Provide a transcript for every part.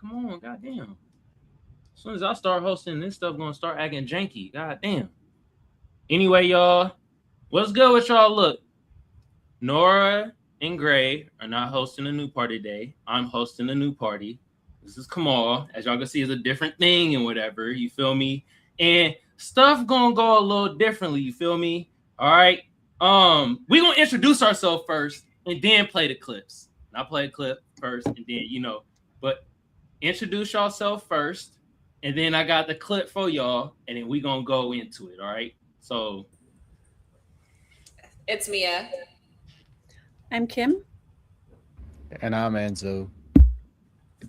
Come on, goddamn. As soon as I start hosting, this stuff gonna start acting janky. Goddamn. Anyway, y'all, what's good with y'all? Look, Nora and Gray are not hosting a new party today. I'm hosting a new party. This is Kamal. As y'all can see, it's a different thing and whatever. You feel me? And stuff gonna go a little differently. You feel me? All right. We gonna introduce ourselves first and then play the clips. I'll play a clip first and then but introduce yourself first, and then I got the clip for y'all, and then we gonna go into it. All right. So it's Mia. I'm Kim. And I'm Enzo.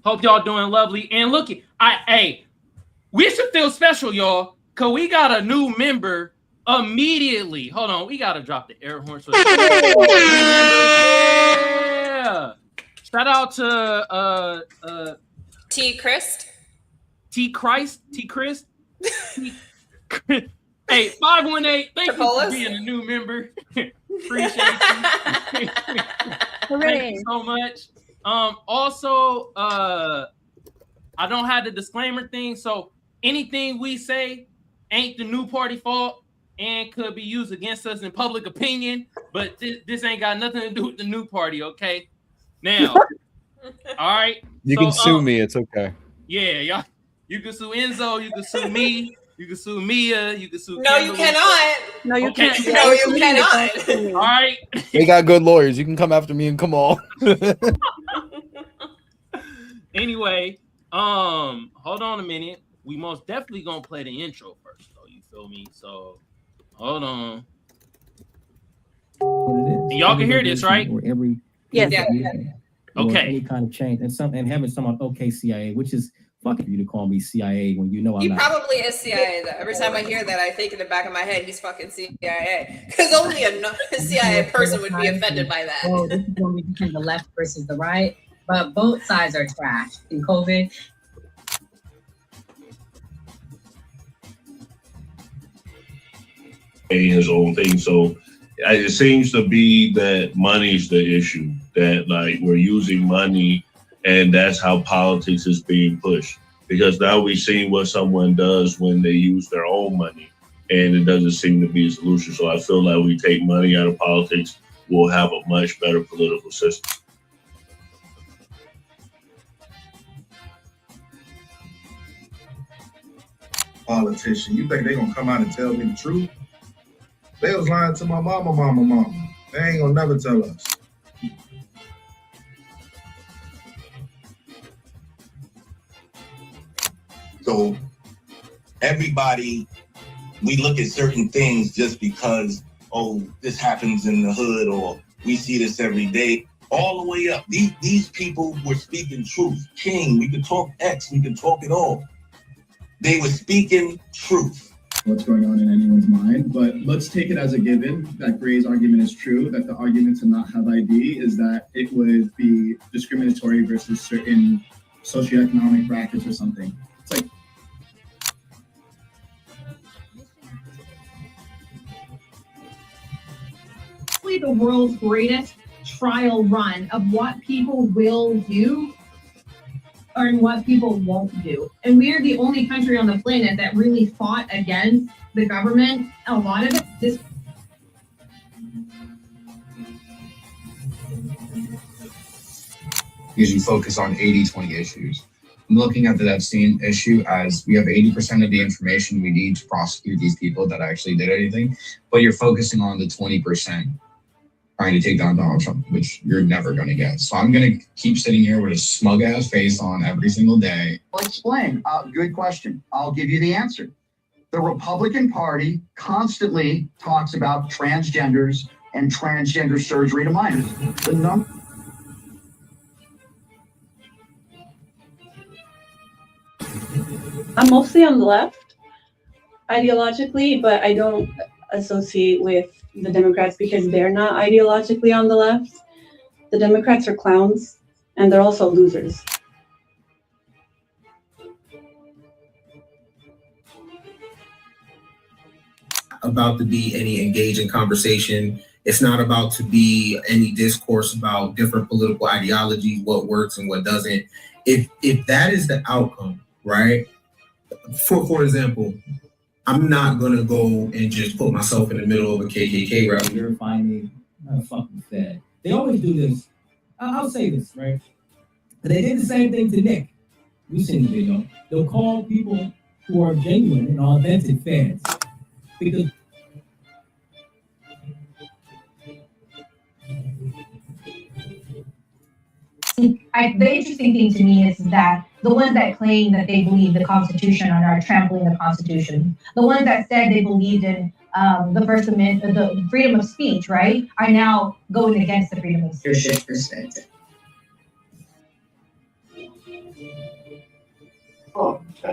Hope y'all doing lovely. And look, we should feel special, y'all, because we got a new member immediately. Hold on, we gotta drop the air horn. Yeah. Shout out to T. Christ. T. Christ. Hey, 518, thank you for being a new member. Appreciate you. Thank you so much. Also, I don't have the disclaimer thing, so anything we say ain't the new party fault and could be used against us in public opinion, but this ain't got nothing to do with the new party, okay? Now, all right. You can sue me, it's okay. Yeah, y'all. You can sue Enzo, you can sue me, you can sue Mia, you can sue No, Kimberly. you cannot. No, you can't. No, you cannot. All right. They got good lawyers. You can come after me and come on. Anyway, hold on a minute. We most definitely gonna play the intro first, though. You feel me? So, hold on. And y'all can hear this, right? Or every yes. Okay. Any kind of change and having someone CIA, which is fucking for you to call me CIA when you know I'm He not. probably is CIA though. Every time I hear that, I think in the back of my head he's fucking CIA. Because only a CIA person would be offended by that. Oh, this is when we become the left versus the right, but both sides are trash in COVID. His own thing. So it seems to be that money's the issue, that like we're using money and that's how politics is being pushed. Because now we've seen what someone does when they use their own money and it doesn't seem to be a solution. So I feel like we take money out of politics, we'll have a much better political system. Politician, you think they gonna come out and tell me the truth? They was lying to my mama. They ain't gonna never tell us. So everybody, we look at certain things just because, oh, this happens in the hood or we see this every day, all the way up. These people were speaking truth. King, we could talk X, we could talk it all. They were speaking truth. What's going on in anyone's mind, but let's take it as a given that Gray's argument is true, that the argument to not have ID is that it would be discriminatory versus certain socioeconomic brackets or something. It's like, the world's greatest trial run of what people will do or what people won't do. And we are the only country on the planet that really fought against the government. A lot of it, because you focus on 80-20 issues. I'm looking at the Epstein issue as we have 80% of the information we need to prosecute these people that actually did anything, but you're focusing on the 20% trying to take down Donald Trump, which you're never going to get. So I'm going to keep sitting here with a smug ass face on every single day. I'll explain. Good question. I'll give you the answer. The Republican Party constantly talks about transgenders and transgender surgery to minors. I'm mostly on the left ideologically, but I don't associate with the Democrats because they're not ideologically on the left. The Democrats are clowns and they're also losers. About to be any engaging conversation. It's not about to be any discourse about different political ideologies, what works and what doesn't. if that is the outcome, right? For example, I'm not gonna go and just put myself in the middle of a KKK rally. You're finding a fucking Fed. They always do this. I'll say this, right? They did the same thing to Nick. We've seen the video. They'll call people who are genuine and authentic fans because the interesting thing to me is that the ones that claim that they believe the Constitution and are trampling the Constitution, the ones that said they believed in the First Amendment, the freedom of speech, right, are now going against the freedom of speech. Leadership perspective.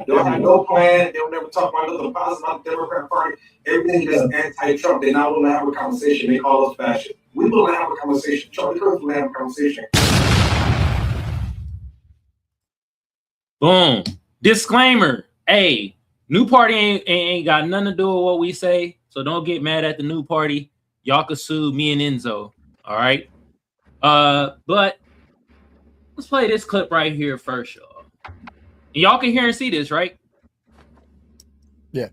They'll have no plan. They'll never talk about nothing positive about the Democrat Party. Everything that's anti-Trump, they're not willing to have a conversation. They call us fascist. We willing to have a conversation. Charlie Kirk willing to have a conversation. Boom. Disclaimer. Hey, new party ain't got nothing to do with what we say. So don't get mad at the new party. Y'all could sue me and Enzo. All right. But let's play this clip right here first, y'all. And y'all can hear and see this, right? Yeah.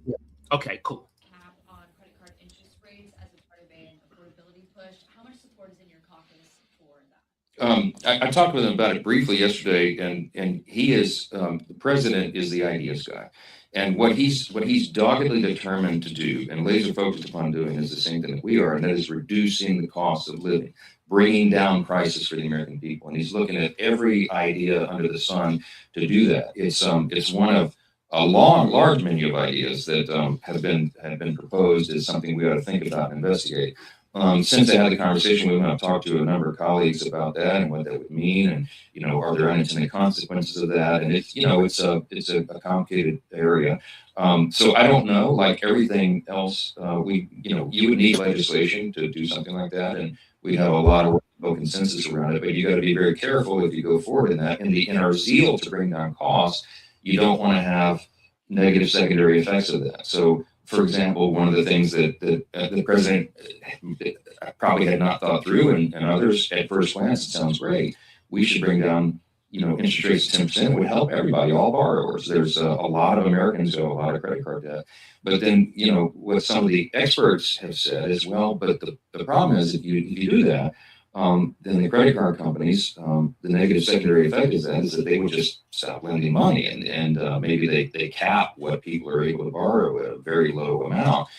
Okay, cool. Cap on credit card interest rates as a part of an affordability push. How much support is in your caucus for that? I talked with him about it briefly yesterday, and he is the president is the ideas guy, and what he's doggedly determined to do and laser focused upon doing is the same thing that we are, and that is reducing the cost of living, bringing down prices for the American people, and he's looking at every idea under the sun to do that. It's one of a large menu of ideas that have been proposed as something we ought to think about and investigate. Since I had the conversation with him, I've talked to a number of colleagues about that and what that would mean, and are there unintended consequences of that? And it's a complicated area. So I don't know. Like everything else, you would need legislation to do something like that, and we'd have a lot of consensus around it. But you got to be very careful if you go forward in that. In our zeal to bring down costs, you don't want to have negative secondary effects of that. So, for example, one of the things that the president probably had not thought through, and others at first glance, it sounds great. We should bring down, interest rates to 10%. It would help everybody, all borrowers. There's a lot of Americans who have a lot of credit card debt. But then, what some of the experts have said is, well, but the problem is if you do that, then the credit card companies, the negative secondary effect is that they would just stop lending money, and maybe they cap what people are able to borrow at a very low amount,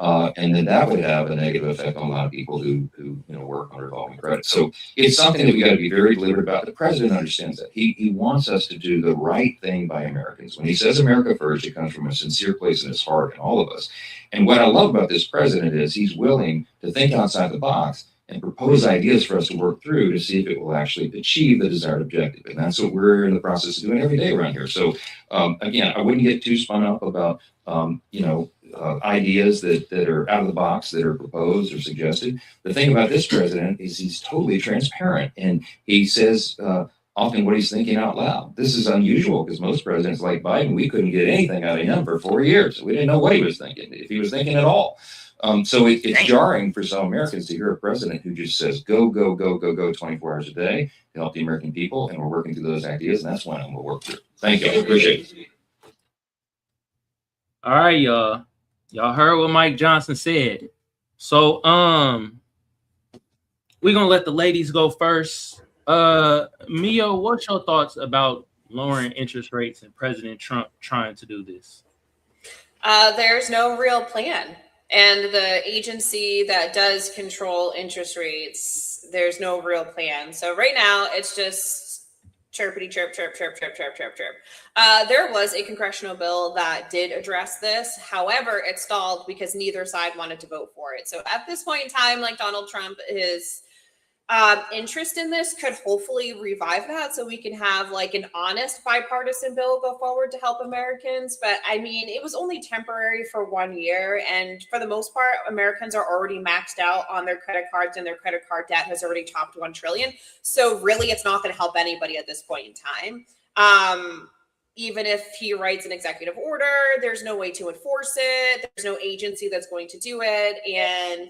and then that would have a negative effect on a lot of people who work on revolving credit. So it's something that we got to be very deliberate about. The president understands that. He wants us to do the right thing by Americans. When he says America first, it comes from a sincere place in his heart and all of us. And what I love about this president is he's willing to think outside the box and propose ideas for us to work through to see if it will actually achieve the desired objective. And that's what we're in the process of doing every day around here. So again, I wouldn't get too spun up about, ideas that are out of the box that are proposed or suggested. The thing about this president is he's totally transparent, and he says often what he's thinking out loud. This is unusual because most presidents like Biden, we couldn't get anything out of him for 4 years. We didn't know what he was thinking, if he was thinking at all. So it's jarring for some Americans to hear a president who just says, go, go, go, go, go 24 hours a day to help the American people. And we're working through those ideas. And that's one we'll work through. Thank you. I appreciate it. All right, y'all. Y'all heard what Mike Johnson said. So, we're going to let the ladies go first. Mio, what's your thoughts about lowering interest rates and President Trump trying to do this? There's no real plan. And the agency that does control interest rates, there's no real plan. So right now, it's just chirpity chirp, chirp, chirp, chirp, chirp, chirp, chirp. There was a congressional bill that did address this. However, it stalled because neither side wanted to vote for it. So at this point in time, like Donald Trump, his interest in this could hopefully revive that so we can have like an honest bipartisan bill go forward to help Americans. But I mean, it was only temporary for 1 year. And for the most part, Americans are already maxed out on their credit cards, and their credit card debt has already topped 1 trillion. So really, it's not going to help anybody at this point in time. Even if he writes an executive order, there's no way to enforce it. There's no agency that's going to do it. And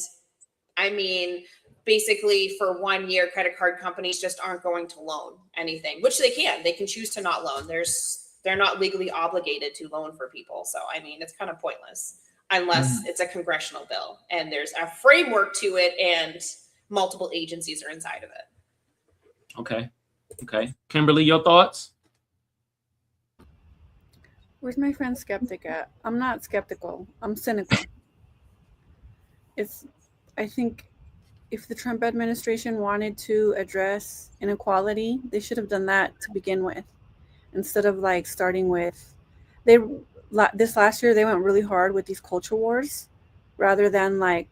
I mean, basically for 1 year, credit card companies just aren't going to loan anything, which they can. They can choose to not loan. They're not legally obligated to loan for people. So, I mean, it's kind of pointless unless it's a congressional bill and there's a framework to it and multiple agencies are inside of it. Okay. Kimberly, your thoughts? Where's my friend skeptic at? I'm not skeptical. I'm cynical. I think if the Trump administration wanted to address inequality, they should have done that to begin with, instead of like starting with this last year they went really hard with these culture wars rather than like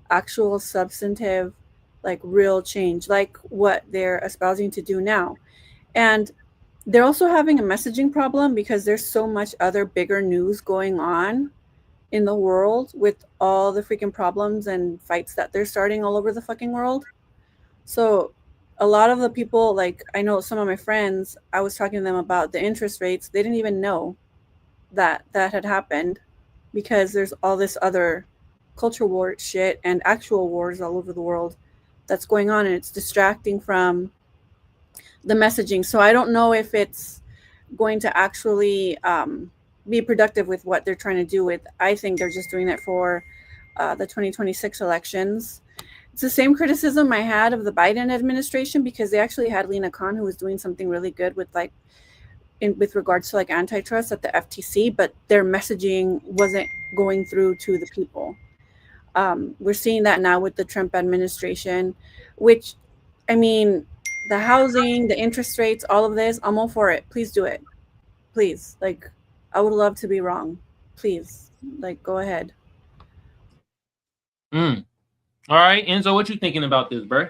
actual substantive, like real change, like what they're espousing to do now. And they're also having a messaging problem because there's so much other bigger news going on in the world with all the freaking problems and fights that they're starting all over the fucking world. So a lot of the people, like I know some of my friends, I was talking to them about the interest rates. They didn't even know that had happened because there's all this other culture war shit and actual wars all over the world that's going on, and it's distracting from the messaging. So I don't know if it's going to actually be productive with what they're trying to do with. I think they're just doing it for the 2026 elections. It's the same criticism I had of the Biden administration, because they actually had Lena Khan, who was doing something really good with like with regards to like antitrust at the FTC, but their messaging wasn't going through to the people. We're seeing that now with the Trump administration, which, I mean, the housing, the interest rates, all of this, I'm all for it. Please do it. Please. Like, I would love to be wrong. Please. Like, go ahead. All right, Enzo, what you thinking about this, bro?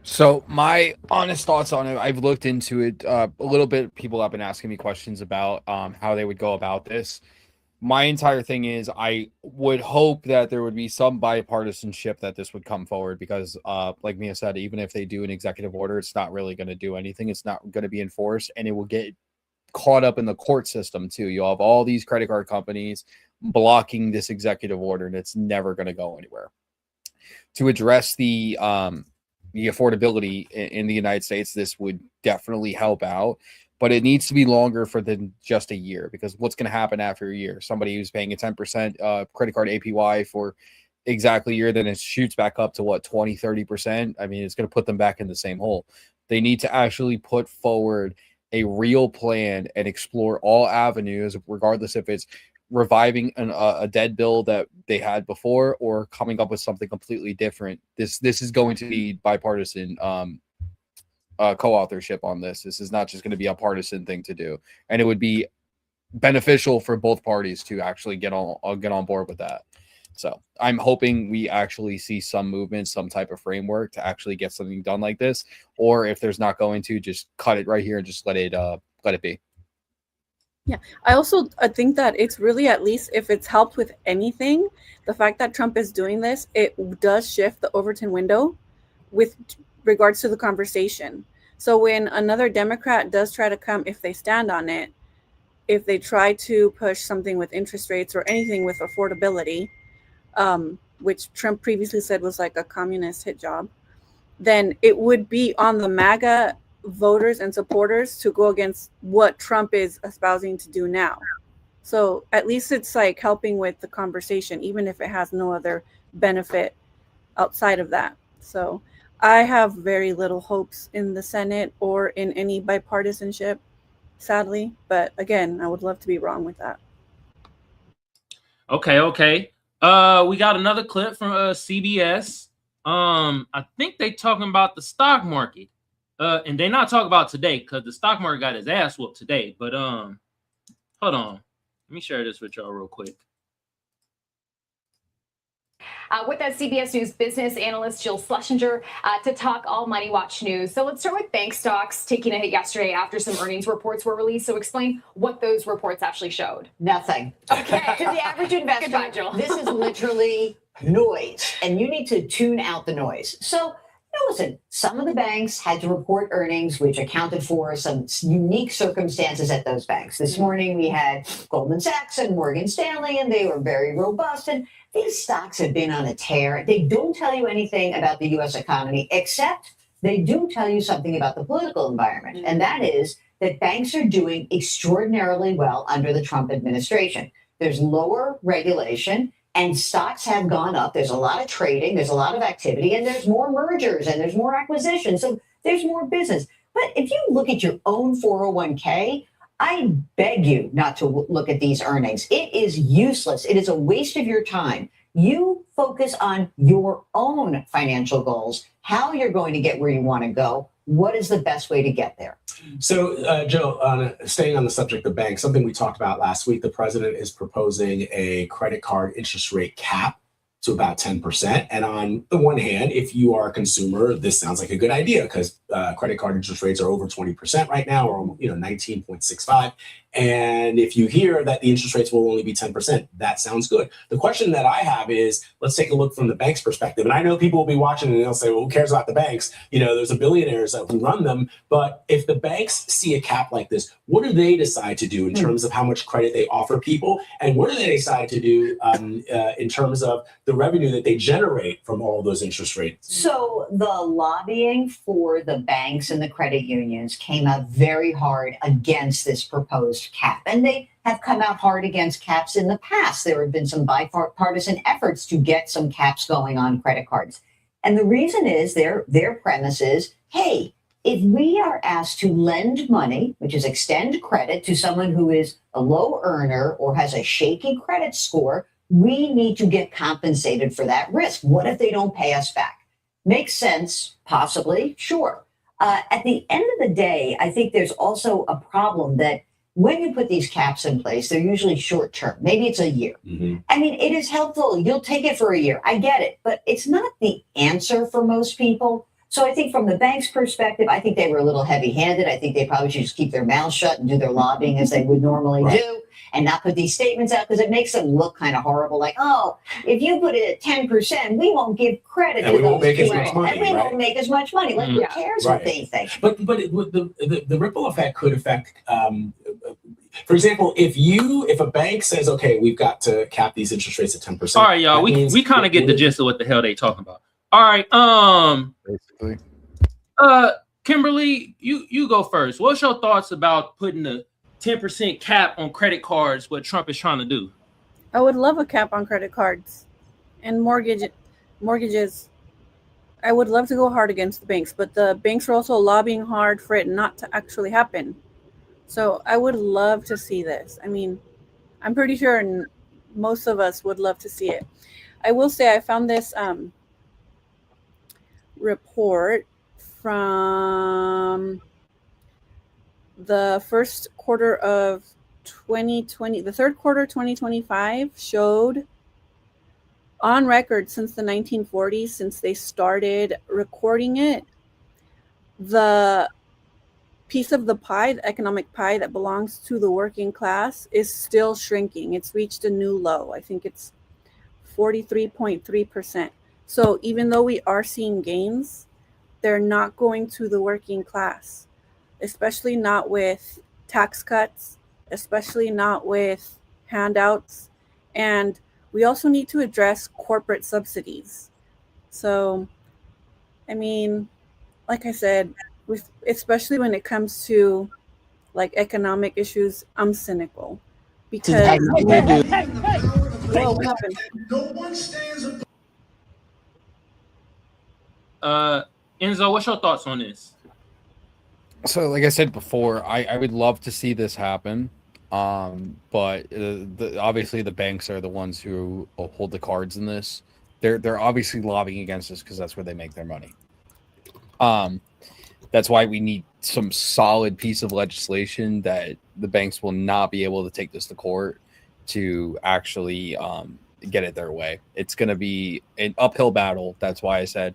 So my honest thoughts on it, I've looked into it a little bit. People have been asking me questions about how they would go about this. My entire thing is I would hope that there would be some bipartisanship that this would come forward, because like Mia said, even if they do an executive order, it's not really going to do anything. It's not going to be enforced, and it will get caught up in the court system too. You'll have all these credit card companies blocking this executive order, and it's never going to go anywhere. To address the affordability in the United States, this would definitely help out, but it needs to be longer than just a year, because what's going to happen after a year? Somebody who's paying a 10% credit card APY for exactly a year, then it shoots back up to what, 20, 30%. I mean, it's going to put them back in the same hole. They need to actually put forward a real plan and explore all avenues, regardless if it's reviving a dead bill that they had before or coming up with something completely different. This is going to be bipartisan co-authorship on this. This is not just going to be a partisan thing to do, and it would be beneficial for both parties to actually get on board with that. So I'm hoping we actually see some movement, some type of framework to actually get something done like this, or if there's not going to, just cut it right here and just let it be. Yeah, I think that it's really, at least if it's helped with anything, the fact that Trump is doing this, it does shift the Overton window with regards to the conversation. So when another Democrat does try to come, if they stand on it, if they try to push something with interest rates or anything with affordability, which Trump previously said was like a communist hit job, then it would be on the MAGA voters and supporters to go against what Trump is espousing to do now. So at least it's like helping with the conversation, even if it has no other benefit outside of that. So I have very little hopes in the Senate or in any bipartisanship, sadly. But again, I would love to be wrong with that. Okay. We got another clip from CBS. I think they talking about the stock market. And they not talking about today, because the stock market got his ass whooped today. But hold on. Let me share this with y'all real quick. With that, CBS News business analyst Jill Schlesinger to talk all Money Watch news. So let's start with bank stocks taking a hit yesterday after some earnings reports were released. So explain what those reports actually showed. Nothing. Okay. To the average investor, Goodbye, Jill. this is literally noise, and you need to tune out the noise. So, listen, some of the banks had to report earnings, which accounted for some unique circumstances at those banks. This morning we had Goldman Sachs and Morgan Stanley, and they were very robust. And these stocks have been on a tear. They don't tell you anything about the U.S. economy, except they do tell you something about the political environment. And that is that banks are doing extraordinarily well under the Trump administration. There's lower regulation and stocks have gone up. There's a lot of trading, there's a lot of activity, and there's more mergers and there's more acquisitions. So there's more business. But if you look at your own 401k, I beg you not to look at these earnings. It is useless. It is a waste of your time. You focus on your own financial goals, how you're going to get where you want to go. What is the best way to get there? So, Joe, staying on the subject of banks, something we talked about last week, the president is proposing a credit card interest rate cap to about 10%. And on the one hand, if you are a consumer, this sounds like a good idea because credit card interest rates are over 20% right now, or 19.65. And if you hear that the interest rates will only be 10%, that sounds good. The question that I have is, let's take a look from the bank's perspective. And I know people will be watching and they'll say, well, who cares about the banks? There's a billionaires who run them. But if the banks see a cap like this, what do they decide to do in terms of how much credit they offer people? And what do they decide to do in terms of the revenue that they generate from all those interest rates? So the lobbying for the banks and the credit unions came out very hard against this proposed cap. And they have come out hard against caps in the past. There have been some bipartisan efforts to get some caps going on credit cards. And the reason is their premise is, hey, if we are asked to lend money, which is extend credit to someone who is a low earner or has a shaky credit score, we need to get compensated for that risk. What if they don't pay us back? Makes sense, possibly, sure. At the end of the day, I think there's also a problem that when you put these caps in place, they're usually short term. Maybe it's a year. I mean, it is helpful. You'll take it for a year. I get it. But it's not the answer for most people. So I think from the bank's perspective, I think they were a little heavy handed. I think they probably should just keep their mouths shut and do their lobbying as they would normally do and not put these statements out because it makes them look kind of horrible. Like, oh, if you put it at 10%, we won't give credit to those people. And we won't make as much money. Like, who cares what they think? But the ripple effect could affect, for example, if a bank says, okay, we've got to cap these interest rates at 10%. All right, y'all, we kind of get the gist of what the hell they talking about. All right, basically. Kimberly, you go first. What's your thoughts about putting the 10% cap on credit cards, what Trump is trying to do? I would love a cap on credit cards and mortgages. I would love to go hard against the banks, but the banks are also lobbying hard for it not to actually happen. So I would love to see this. I mean, I'm pretty sure most of us would love to see it. I will say I found this report from the first quarter of 2020, the third quarter 2025 showed on record since the 1940s, since they started recording it, the piece of the pie, the economic pie that belongs to the working class is still shrinking. It's reached a new low. I think it's 43.3%. So even though we are seeing gains, they're not going to the working class, especially not with tax cuts, especially not with handouts. And we also need to address corporate subsidies. So, I mean, like I said, especially when it comes to like economic issues, I'm cynical because whoa, what happened? Enzo, what's your thoughts on this? So, like I said before, I would love to see this happen. But obviously the banks are the ones who hold the cards in this. They're obviously lobbying against this because that's where they make their money. That's why we need some solid piece of legislation that the banks will not be able to take this to court to actually get it their way. It's going to be an uphill battle. That's why I said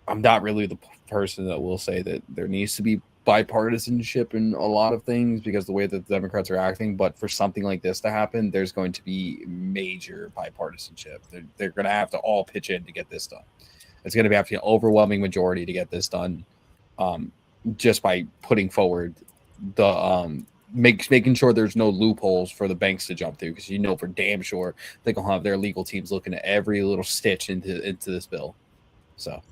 I'm not really the person that will say that there needs to be bipartisanship in a lot of things because the way that the Democrats are acting. But for something like this to happen, there's going to be major bipartisanship. They're going to have to all pitch in to get this done. It's going to have to be an overwhelming majority to get this done, just by putting forward the making sure there's no loopholes for the banks to jump through, because for damn sure they're gonna have their legal teams looking at every little stitch into this bill. So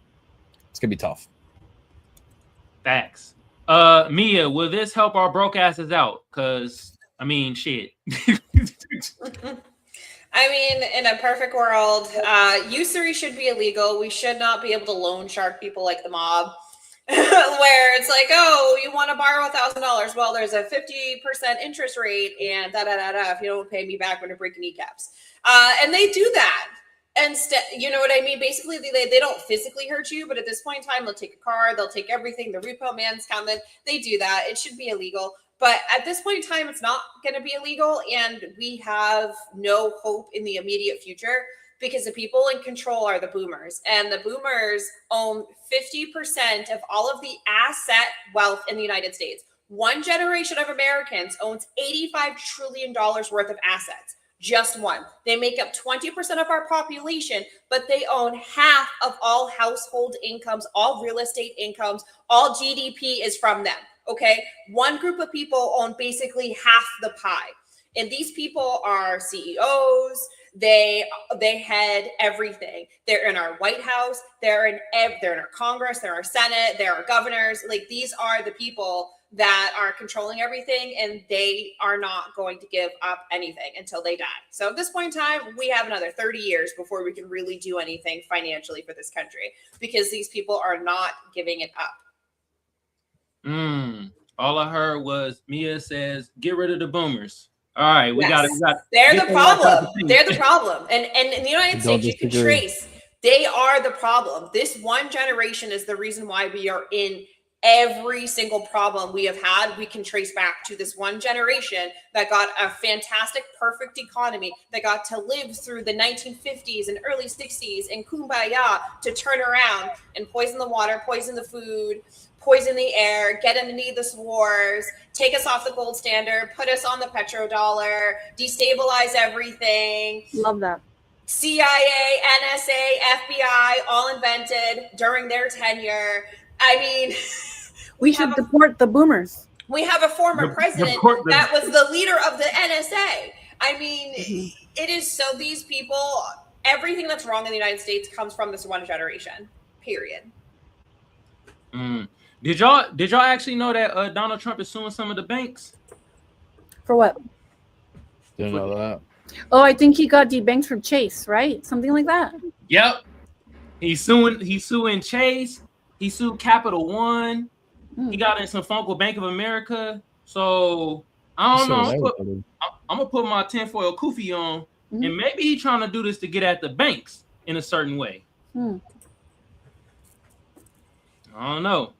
it's gonna be tough. Facts. Mia, will this help our broke asses out? Because I mean, shit. I mean, in a perfect world, usury should be illegal. We should not be able to loan shark people like the mob, where it's like, oh, you want to borrow $1,000? Well, there's a 50% interest rate, and if you don't pay me back, I'm gonna break your kneecaps. And they do that. And you know what I mean? Basically, they don't physically hurt you, but at this point in time, they'll take a car, they'll take everything. The repo man's coming. They do that. It should be illegal. But at this point in time, it's not going to be illegal, and we have no hope in the immediate future because the people in control are the boomers, and the boomers own 50% of all of the asset wealth in the United States. One generation of Americans owns $85 trillion worth of assets. Just one. They make up 20% of our population, but they own half of all household incomes, all real estate incomes, all GDP is from them. Okay, one group of people own basically half the pie, and these people are CEOs. They head everything. They're in our White House. They're in our Congress. They're our Senate. They're our governors. Like, these are the people that are controlling everything, and they are not going to give up anything until they die. So at this point in time, we have another 30 years before we can really do anything financially for this country, because these people are not giving it up. All I heard was Mia says, get rid of the boomers. All right, we got it. They're the problem. They're the problem. And in the United States, you can trace, they are the problem. This one generation is the reason why we are in every single problem we have had. We can trace back to this one generation that got a fantastic, perfect economy, that got to live through the 1950s and early 60s and kumbaya, to turn around and poison the water, poison the food, poison the air, get into needless wars, take us off the gold standard, put us on the petrodollar, destabilize everything. Love that. CIA, NSA, FBI, all invented during their tenure. I mean, we should deport the boomers. We have a former president that was the leader of the NSA. I mean, it is so, these people, everything that's wrong in the United States comes from this one generation, period. Did y'all actually know that Donald Trump is suing some of the banks? For what? Didn't know that. Oh, I think he got debanked from Chase, right? Something like that. Yep. He's suing Chase. He sued Capital One. He got in some funk with Bank of America. So I don't know. I'm gonna put my tinfoil kufi on, and maybe he's trying to do this to get at the banks in a certain way. I don't know.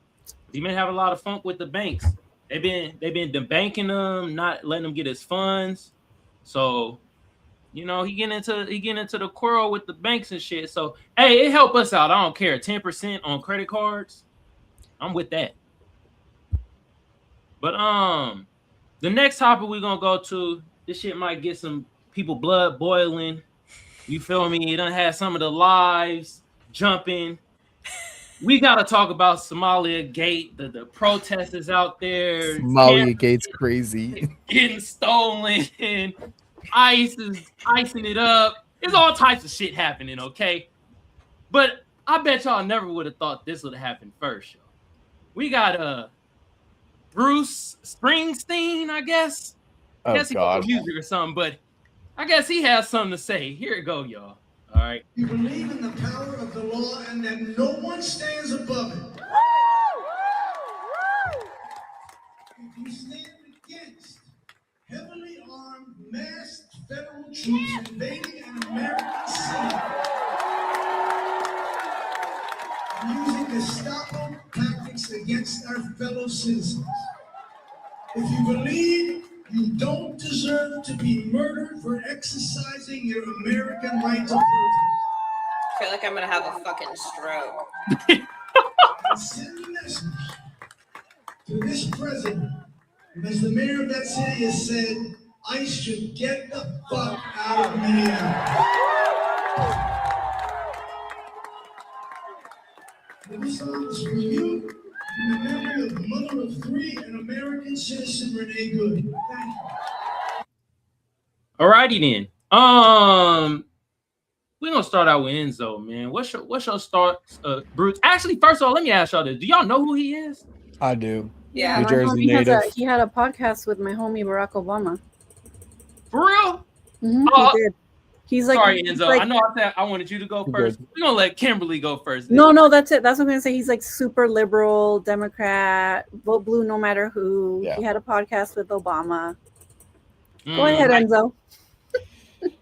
He may have a lot of funk with the banks. They've been debanking them, not letting them get his funds. So, he getting into the quarrel with the banks and shit. So, hey, it help us out. I don't care. 10% on credit cards. I'm with that. But the next topic we're gonna go to, this shit might get some people blood boiling. You feel me? It done had some of the lives jumping. We gotta talk about Somalia Gate. The protesters out there. Somalia Gate's crazy. Getting stolen. ICE is icing it up. There's all types of shit happening, okay? But I bet y'all never would have thought this would have happened first, y'all. We got Bruce Springsteen, I guess. I guess he got music or something, but I guess he has something to say. Here it go, y'all. All right. You believe in the power of the law and that no one stands above it. If you stand against heavily armed, masked federal troops invading an American city, using Gestapo tactics against our fellow citizens, if you believe you don't deserve to be murdered for exercising your American right to protest, I feel like I'm gonna have a fucking stroke. Send a message to this president. And as the mayor of that city has said, ICE should get the fuck out of Minneapolis. This song is for you in the memory of the mother of three, an American citizen, Renee Good. Thank you. Alrighty then. We're gonna start out with Enzo, man. What's your start, Bruce? Actually, first of all, let me ask y'all this: do y'all know who he is? I do. Yeah. New My Jersey homie native. he had a podcast with my homie Barack Obama. For real? Mm-hmm, Oh, he did. He's like, sorry, he's Enzo. like- I know I said I wanted you to go You're first. good. We're gonna let Kimberly go first. No, that's it. That's what I'm gonna say. He's like super liberal, Democrat, vote blue no matter who. Yeah. He had a podcast with Obama. Go Mm, ahead, Enzo.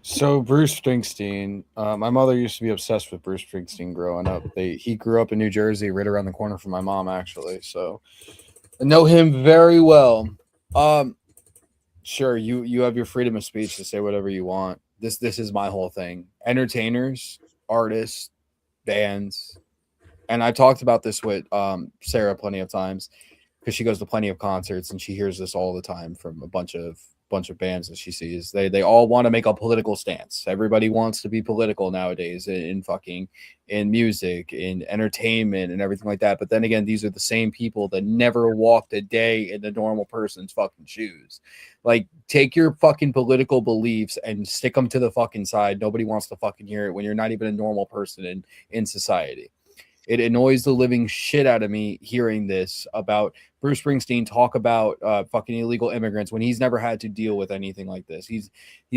So Bruce Springsteen, my mother used to be obsessed with Bruce Springsteen growing up. He grew up in New Jersey, right around the corner from my mom, actually. So I know him very well. Sure, you have your freedom of speech to say whatever you want. This is my whole thing. Entertainers, artists, bands, and I talked about this with Sarah plenty of times because she goes to plenty of concerts and she hears this all the time from a bunch of bands that she sees. They all want to make a political stance. Everybody wants to be political nowadays in music, in entertainment, and everything like that. But then again, these are the same people that never walked a day in the normal person's fucking shoes. Like, take your fucking political beliefs and stick them to the fucking side. Nobody wants to fucking hear it when you're not even a normal person in society. It annoys the living shit out of me hearing this about Bruce Springsteen talk about fucking illegal immigrants when he's never had to deal with anything like this. He's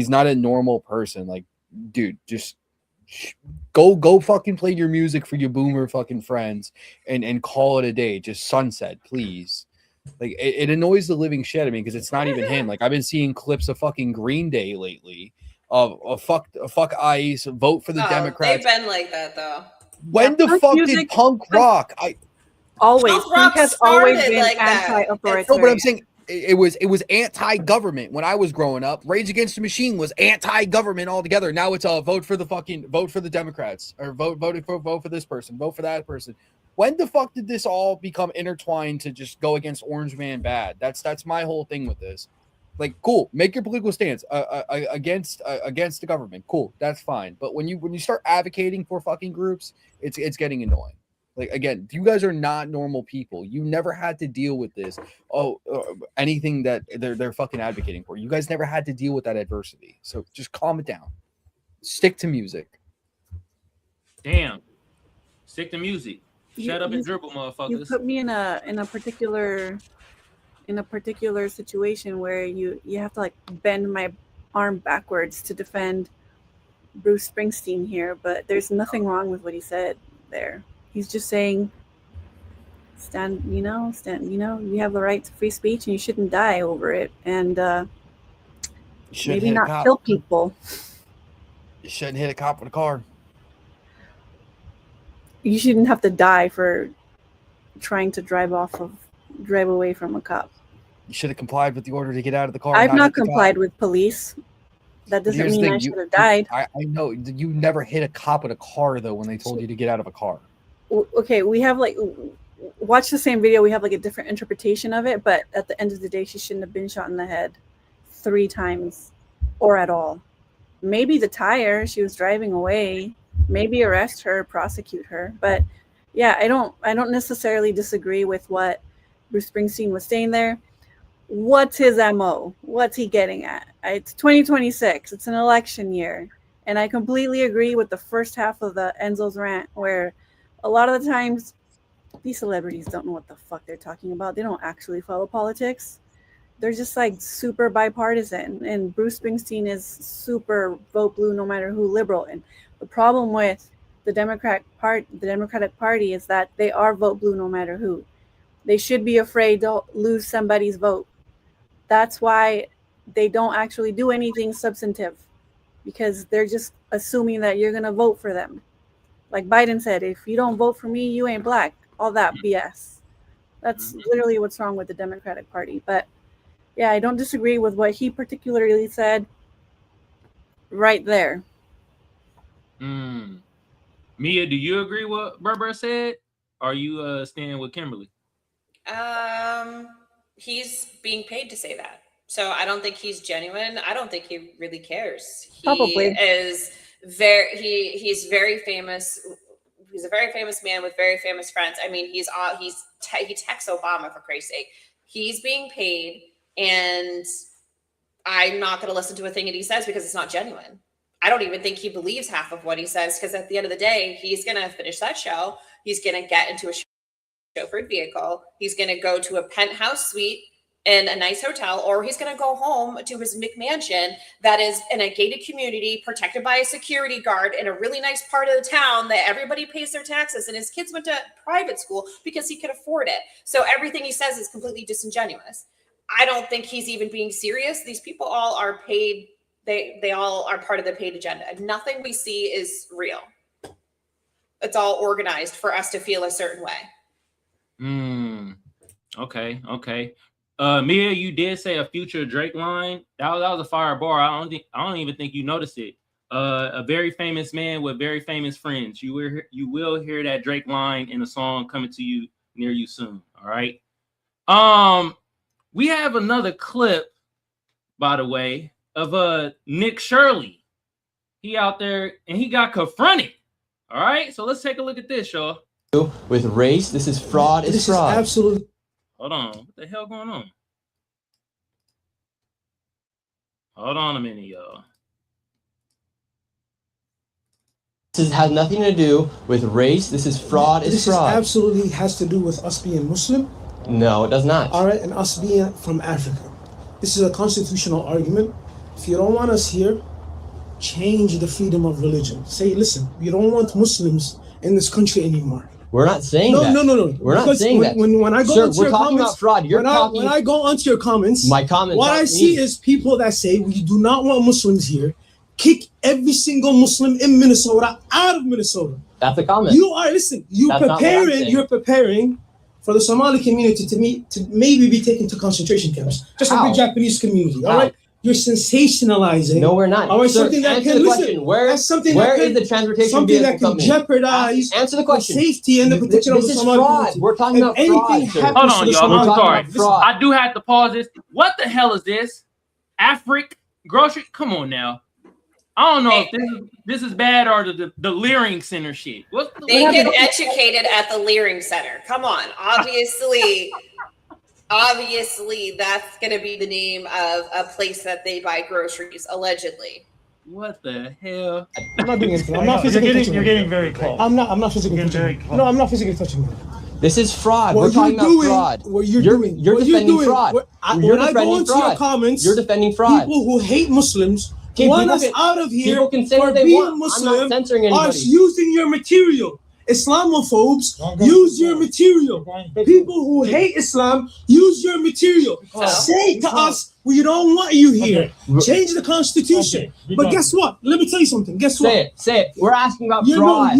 not a normal person. Like, dude, just go fucking play your music for your boomer fucking friends and call it a day. Just sunset, please. Like, it annoys the living shit out of me because it's not even him. Like, I've been seeing clips of fucking Green Day lately of fuck ICE, vote for the Democrats. They've been like that though. When the fuck did punk rock? Always. Punk has always been like that. anti-authoritarian. No, but I'm saying it was anti-government when I was growing up. Rage Against the Machine was anti-government altogether. Now it's a vote for the Democrats, or vote for this person, vote for that person. When the fuck did this all become intertwined to just go against Orange Man bad? That's my whole thing with this. Like, cool, make your political stance against the government. Cool, that's fine. But when you start advocating for fucking groups, it's getting annoying. Like, again, you guys are not normal people. You never had to deal with this. Anything that they're fucking advocating for. You guys never had to deal with that adversity. So just calm it down. Stick to music. Damn. Stick to music. Shut up and dribble, motherfuckers. You put me in a particular situation where you have to like bend my arm backwards to defend Bruce Springsteen here, but there's nothing wrong with what he said there. He's just saying stand, you have the right to free speech and you shouldn't die over it, and maybe not kill people. You shouldn't hit a cop with a car. You shouldn't have to die for trying to drive away from a cop. You should have complied with the order to get out of the car. I've not complied with police. That doesn't mean I should have died. I know you never hit a cop with a car though when they told you to get out of a car. Okay, we have like watch the same video. We have like a different interpretation of it, but at the end of the day, she shouldn't have been shot in the head 3 times or at all. Maybe the tire, she was driving away. Maybe arrest her, prosecute her. But yeah, I don't necessarily disagree with what Bruce Springsteen was saying there. What's his MO? What's he getting at? It's 2026. It's an election year. And I completely agree with the first half of the Enzo's rant, where a lot of the times these celebrities don't know what the fuck they're talking about. They don't actually follow politics. They're just like super bipartisan. And Bruce Springsteen is super vote blue no matter who, liberal. And the problem with the Democratic Party is that they are vote blue no matter who. They should be afraid to lose somebody's vote. That's why they don't actually do anything substantive, because they're just assuming that you're going to vote for them. Like Biden said, if you don't vote for me, you ain't black. All that BS. That's literally what's wrong with the Democratic Party. But yeah, I don't disagree with what he particularly said right there. Mia, do you agree with what Berber said? Or are you staying with Kimberly? He's being paid to say that. So I don't think he's genuine. I don't think he really cares. Probably. He's very famous He's a very famous man with very famous friends. I mean, he texts Obama, for Christ's sake. He's being paid, and I'm not going to listen to a thing that he says because it's not genuine. I don't even think he believes half of what he says, because at the end of the day, he's going to finish that show. He's going to get into a chauffeured vehicle. He's going to go to a penthouse suite in a nice hotel, or he's going to go home to his McMansion that is in a gated community protected by a security guard in a really nice part of the town that everybody pays their taxes, and his kids went to private school because he could afford it. So everything he says is completely disingenuous. I don't think he's even being serious. These people all are paid. They all are part of the paid agenda. Nothing we see is real. It's all organized for us to feel a certain way. Okay. Mia, you did say a future Drake line. That was a fire bar. I don't even think you noticed it. A very famous man with very famous friends. You will hear that Drake line in a song coming to you near you soon. All right. We have another clip, by the way, of Nick Shirley. He out there and he got confronted. All right. So let's take a look at this, y'all. With race, this is fraud. It's fraud. Absolutely. Hold on. What the hell going on? Hold on a minute, y'all. This has nothing to do with race. This is fraud. It's fraud. This absolutely has to do with us being Muslim. No, it does not. All right, and us being from Africa. This is a constitutional argument. If you don't want us here, change the freedom of religion. Say, listen, we don't want Muslims in this country anymore. We're not saying that. No. We're not saying that. When I go Sir, onto we're your talking comments, about fraud. when I go onto your comments, my comments. what I see is people that say we do not want Muslims here. Kick every single Muslim in Minnesota out of Minnesota. That's a comment. You're preparing for the Somali community to maybe be taken to concentration camps, just like the Japanese community. All right. You're sensationalizing. No, we're not. All right, Sir, something that answer can the listen. question. Where That's something where that is the transportation something that vehicle can company? jeopardize Answer the question. The safety and the protection of the This is Somali fraud. community. We're talking about fraud. Sir. Hold on, y'all. I'm sorry. I do have to pause this. What the hell is this? Afric grocery? Come on now. I don't know if this is bad or the Leering Center shit. They get educated at the Leering Center. Come on. Obviously, that's going to be the name of a place that they buy groceries, allegedly. What the hell? I'm not doing anything. I'm not physically touching. You're getting very close. I'm not physically touching. No, I'm not physically touching. This is fraud. We're talking about fraud. What you're doing. You're defending fraud. When I go into your comments, you're defending fraud. People who hate Muslims Okay, want us out of here people can say for what they being want. Muslim. I'm not censoring anybody. Are using your material. Islamophobes use your material. People who hate Islam use your material. Say to us, we don't want you here. Change the Constitution. But guess what? Let me tell you something. Guess what? Say it. We're asking about fraud.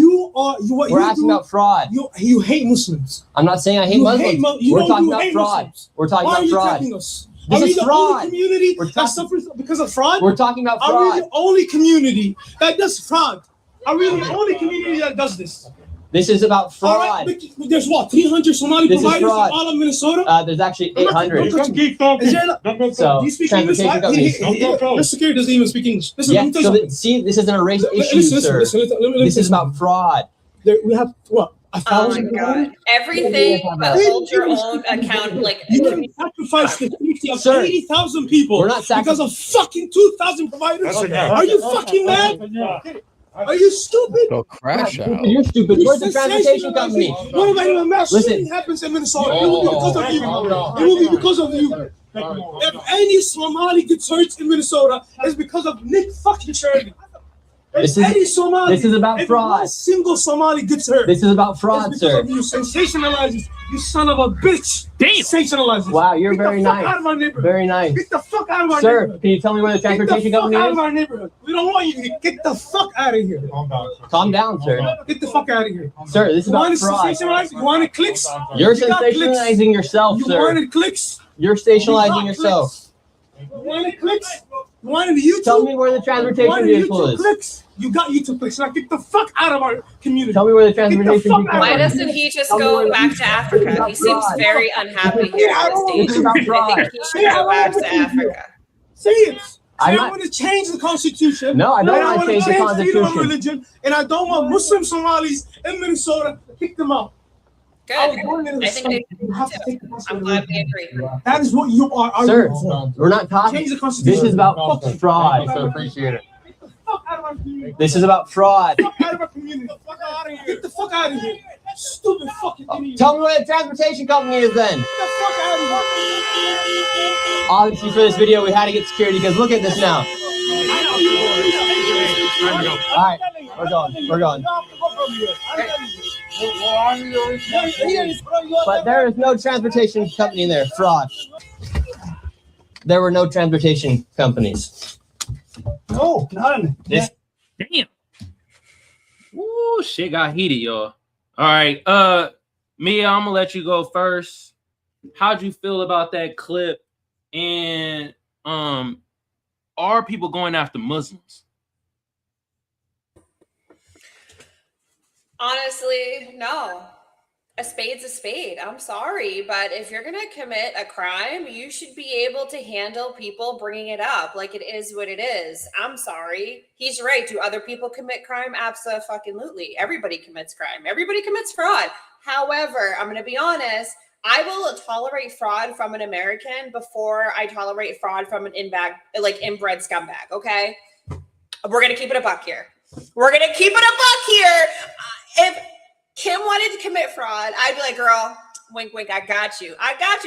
We're asking about fraud. You hate Muslims. I'm not saying I hate Muslims. We're talking about fraud. We're talking about fraud. Why are you attacking us? This Are we is the fraud. only community that suffers because of fraud? We're talking about fraud. Are we the only community that does fraud? Are we the only community that does this? This is about fraud. All right, there's what, 300 Somali providers in all of Minnesota? There's actually 800. Do you speak English? The security doesn't even speak English. Listen, let me tell you something. See, this isn't a race issue, sir. This is about fraud. We have what? Oh my God! Everything but hold your own account. Like you sacrifice the safety of 80,000 people because of fucking 2,000 providers. Are you fucking mad? Are you stupid? Go crash out. You're stupid. Where's the transportation company? What about even mass shooting happens in Minnesota? It will be because of you. It will be because of you. If any Somali gets hurt in Minnesota, it's because of Nick fucking Shirley. This is about fraud. If single Somali gets hurt. This is about fraud, sir. You sensationalize, you son of a bitch. Damn. Sensationalize. Wow, you're very nice. Out of our neighborhood. Very nice. Get the fuck out of our Sir, neighborhood. can you tell me where the transportation company Get the fuck out is? of our neighborhood. We don't want you here. Get the fuck out of here. Calm down, sir. Get the fuck out of here. Sir, this is about fraud. You wanted clicks? You're sensationalizing yourself, You sir. wanted clicks? You're sensationalizing yourself. You wanted clicks? You wanted YouTube? Tell me where the transportation vehicle is. Clicks? You got YouTube clicks. Now get the fuck out of our community. Tell me where the transportation vehicle is. Why doesn't he just go back to Africa? He seems very unhappy here in the States. I think he should go back to Africa. Say it. I not- want to change the constitution. No, I don't and want to change the freedom of Constitution. religion, and I don't want Muslim Somalis in Minnesota to kick them out. Good. I was born in the I think state. You have to take the I'm glad we agree. That is what you are Sir, arguing for. we're not talking. Change the Constitution. This is about fraud. Fuck out of my Appreciate it. Fuck out of my community. This is about fraud. Fuck out of my community. Fuck out of here. Get the fuck out of here. Stupid fucking idiot. Tell me what a transportation company is then. Get the fuck out of here. Obviously, for this video, we had to get security because look at this now. All right, we're going. We're going. But there is no transportation company in there. Fraud. There were no transportation companies. No, none. Damn. Ooh, shit got heated, y'all. All right. Mia, I'm gonna let you go first. How'd you feel about that clip? And are people going after Muslims? Honestly, no. A spade's a spade. I'm sorry, but if you're gonna commit a crime, you should be able to handle people bringing it up like it is what it is. I'm sorry. He's right. Do other people commit crime? Absolutely. Everybody commits crime. Everybody commits fraud. However, I'm gonna be honest. I will tolerate fraud from an American before I tolerate fraud from an inbred scumbag. Okay, we're gonna keep it a buck here. We're gonna keep it a buck here. If Kim wanted to commit fraud, I'd be like, girl, wink, wink, I got you,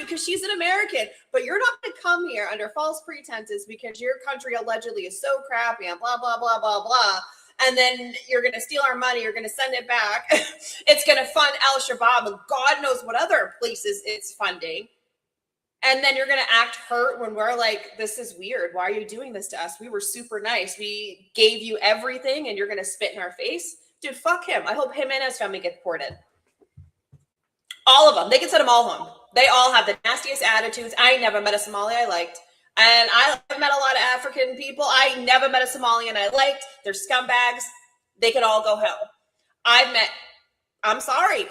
because she's an American. But you're not gonna come here under false pretenses because your country allegedly is so crappy and blah blah blah blah blah. And then you're going to steal our money. You're going to send it back. It's going to fund Al-Shabaab and God knows what other places it's funding. And then you're going to act hurt when we're like, this is weird. Why are you doing this to us? We were super nice. We gave you everything and you're going to spit in our face? Dude, fuck him. I hope him and his family get deported. All of them. They can send them all home. They all have the nastiest attitudes. I never met a Somali I liked. And I met a lot of African people. I never met a Somalian I liked. They're scumbags. They can all go home. I'm sorry.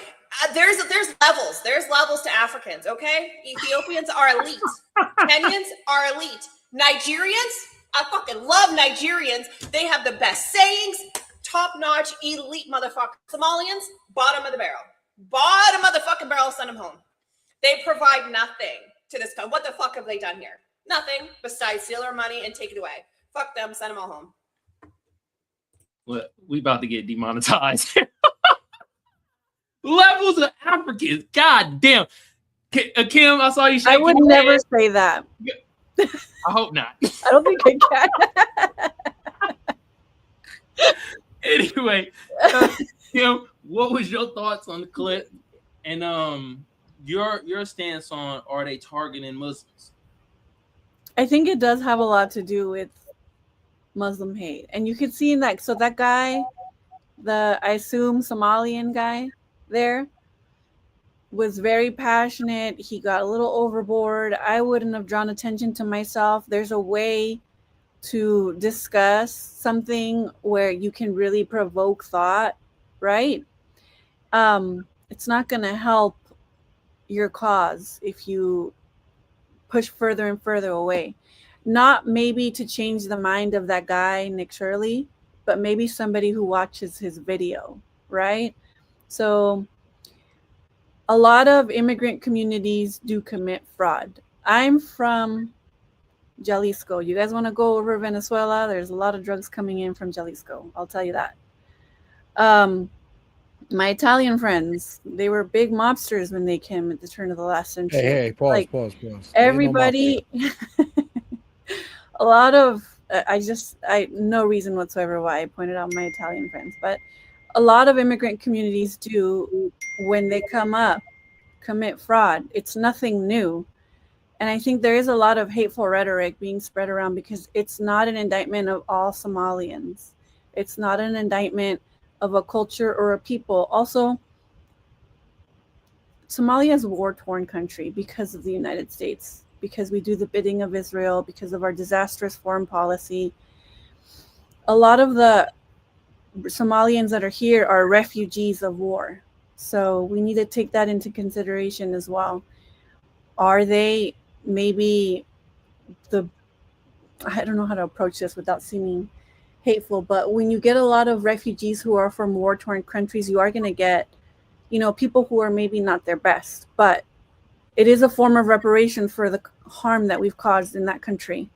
There's levels. There's levels to Africans, okay? Ethiopians are elite. Kenyans are elite. Nigerians, I fucking love Nigerians. They have the best sayings. Top-notch, elite motherfuckers. Somalians, bottom of the barrel. Bottom of the fucking barrel, send them home. They provide nothing to this country. What the fuck have they done here? Nothing besides steal our money and take it away. Fuck them, send them all home. Well, we about to get demonetized. Levels of Africans. God damn. Kim, I saw you shaking. I would never say that. I hope not. I don't think I can. Anyway, Kim, what was your thoughts on the clip? And your stance on, are they targeting Muslims? I think it does have a lot to do with Muslim hate. And you could see in that, so that guy, I assume Somalian guy there, was very passionate. He got a little overboard. I wouldn't have drawn attention to myself. There's a way to discuss something where you can really provoke thought, right? It's not going to help your cause if you push further and further away. Not maybe to change the mind of that guy, Nick Shirley, but maybe somebody who watches his video, right? So a lot of immigrant communities do commit fraud. I'm from Jalisco. You guys want to go over Venezuela? There's a lot of drugs coming in from Jalisco. I'll tell you that. My Italian friends, they were big mobsters when they came at the turn of the last century. Hey, pause. Everybody, a lot of, I no reason whatsoever why I pointed out my Italian friends, but a lot of immigrant communities do, when they come up, commit fraud. It's nothing new. And I think there is a lot of hateful rhetoric being spread around because it's not an indictment of all Somalians. It's not an indictment of a culture or a people. Also, Somalia is a war-torn country because of the United States, because we do the bidding of Israel, because of our disastrous foreign policy. A lot of the Somalians that are here are refugees of war. So we need to take that into consideration as well. Are they maybe I don't know how to approach this without seeming hateful, but when you get a lot of refugees who are from war-torn countries, you are going to get, people who are maybe not their best, but it is a form of reparation for the harm that we've caused in that country.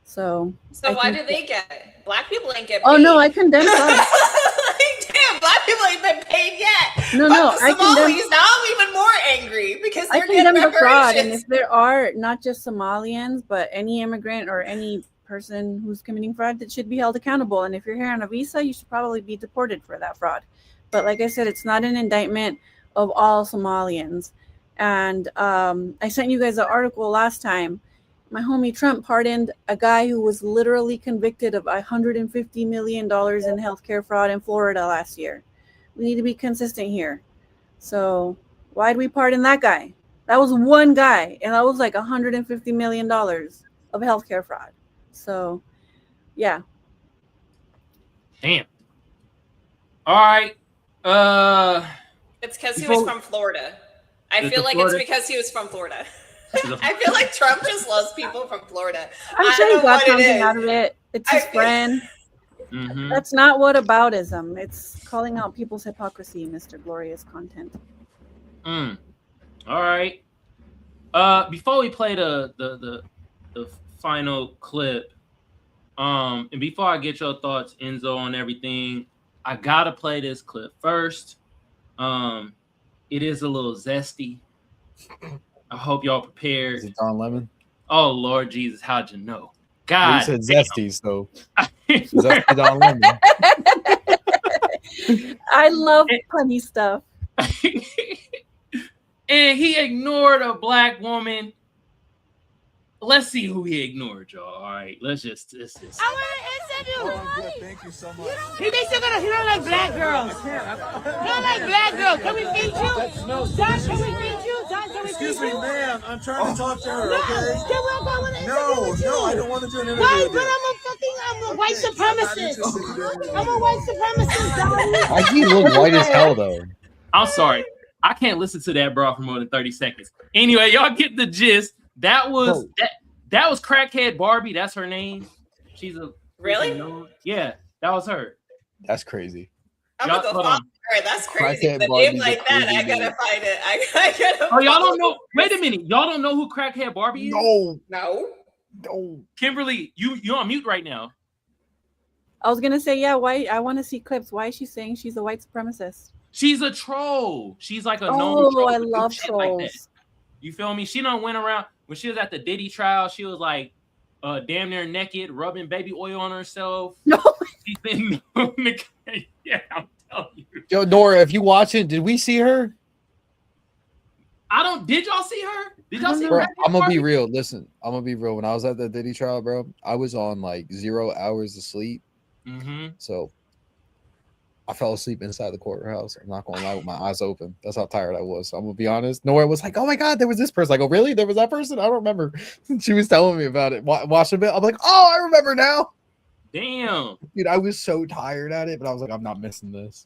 So why do they get it? Black people ain't get paid. Oh no, I condemn Trump. Like, damn, black people ain't been paid yet. No, But I the Somalis, now I'm even more angry because I they're getting condemn the fraud, and reparations. if there are not just Somalians, but any immigrant or any person who's committing fraud, that should be held accountable. And if you're here on a visa, you should probably be deported for that fraud. But like I said, it's not an indictment of all Somalians. And I sent you guys an article last time. My homie Trump pardoned a guy who was literally convicted of $150 million in healthcare fraud in Florida last year. We need to be consistent here. So why'd we pardon that guy? That was one guy, and that was like $150 million of healthcare fraud. So, yeah. Damn. All right. It's because he was from Florida. I feel like it's because he was from Florida. I feel like Trump just loves people from Florida. I'm sure he got something out of it. It's his friend. Mm-hmm. That's not whataboutism. It's calling out people's hypocrisy, Mr. Glorious Content. All right. Before we play the final clip, and before I get your thoughts, Enzo, on everything, I gotta play this clip first. It is a little zesty. I hope y'all prepared. Is it Don Lemon? Oh Lord Jesus, how'd you know? Well, God, you said zesty, so zesty Don Lemon. I love funny stuff. And he ignored a black woman. Let's see who he ignored, y'all. All right, let's just. I want to interview. Thank you so much. He thinks he don't like black girls. He don't like black girls. Can we feed you? No, Don, can we feed you? Don, can we feed you? Excuse me, ma'am. I'm trying to talk to her, okay? Can we go with an interview with you? No, I don't want to do an interview. Why? with you. But I'm a white supremacist. I'm a white supremacist, Don. Why he look white as hell though? I'm sorry, I can't listen to that bro for more than 30 seconds. Anyway, y'all get the gist. That was that was crackhead Barbie. That's her name. She's a really? Yeah, that was her. That's crazy. I'm gonna go follow her. That's crazy. Crackhead The Barbie's name a like that, crazy I gotta name. find it. I gotta. Oh, y'all follow don't know? it. Wait a minute. Y'all don't know who crackhead Barbie is? No. Kimberly, you're on mute right now. I was gonna say, yeah. Why? I want to see clips. Why is she saying she's a white supremacist? She's a troll. She's like a known Oh, troll. I who do love shit like that. trolls. You feel me? She done went around when she was at the Diddy trial. She was like damn near naked, rubbing baby oil on herself. No, she's been known to. Yeah, I'm telling you. Yo, Nora, if you watching, did we see her? Did y'all see her? Did y'all see Bro, her? I'm gonna be real. Listen, I'm gonna be real. When I was at the Diddy trial, bro, I was on like 0 hours of sleep. Mm-hmm. So I fell asleep inside the courthouse. I'm not gonna lie, with my eyes open. That's how tired I was. So I'm gonna be honest. Nora was like, "Oh my god, there was this person." I go, "Really? There was that person? I don't remember." She was telling me about it. Watch a bit. I'm like, "Oh, I remember now." Damn, dude, I was so tired at it, but I was like, "I'm not missing this."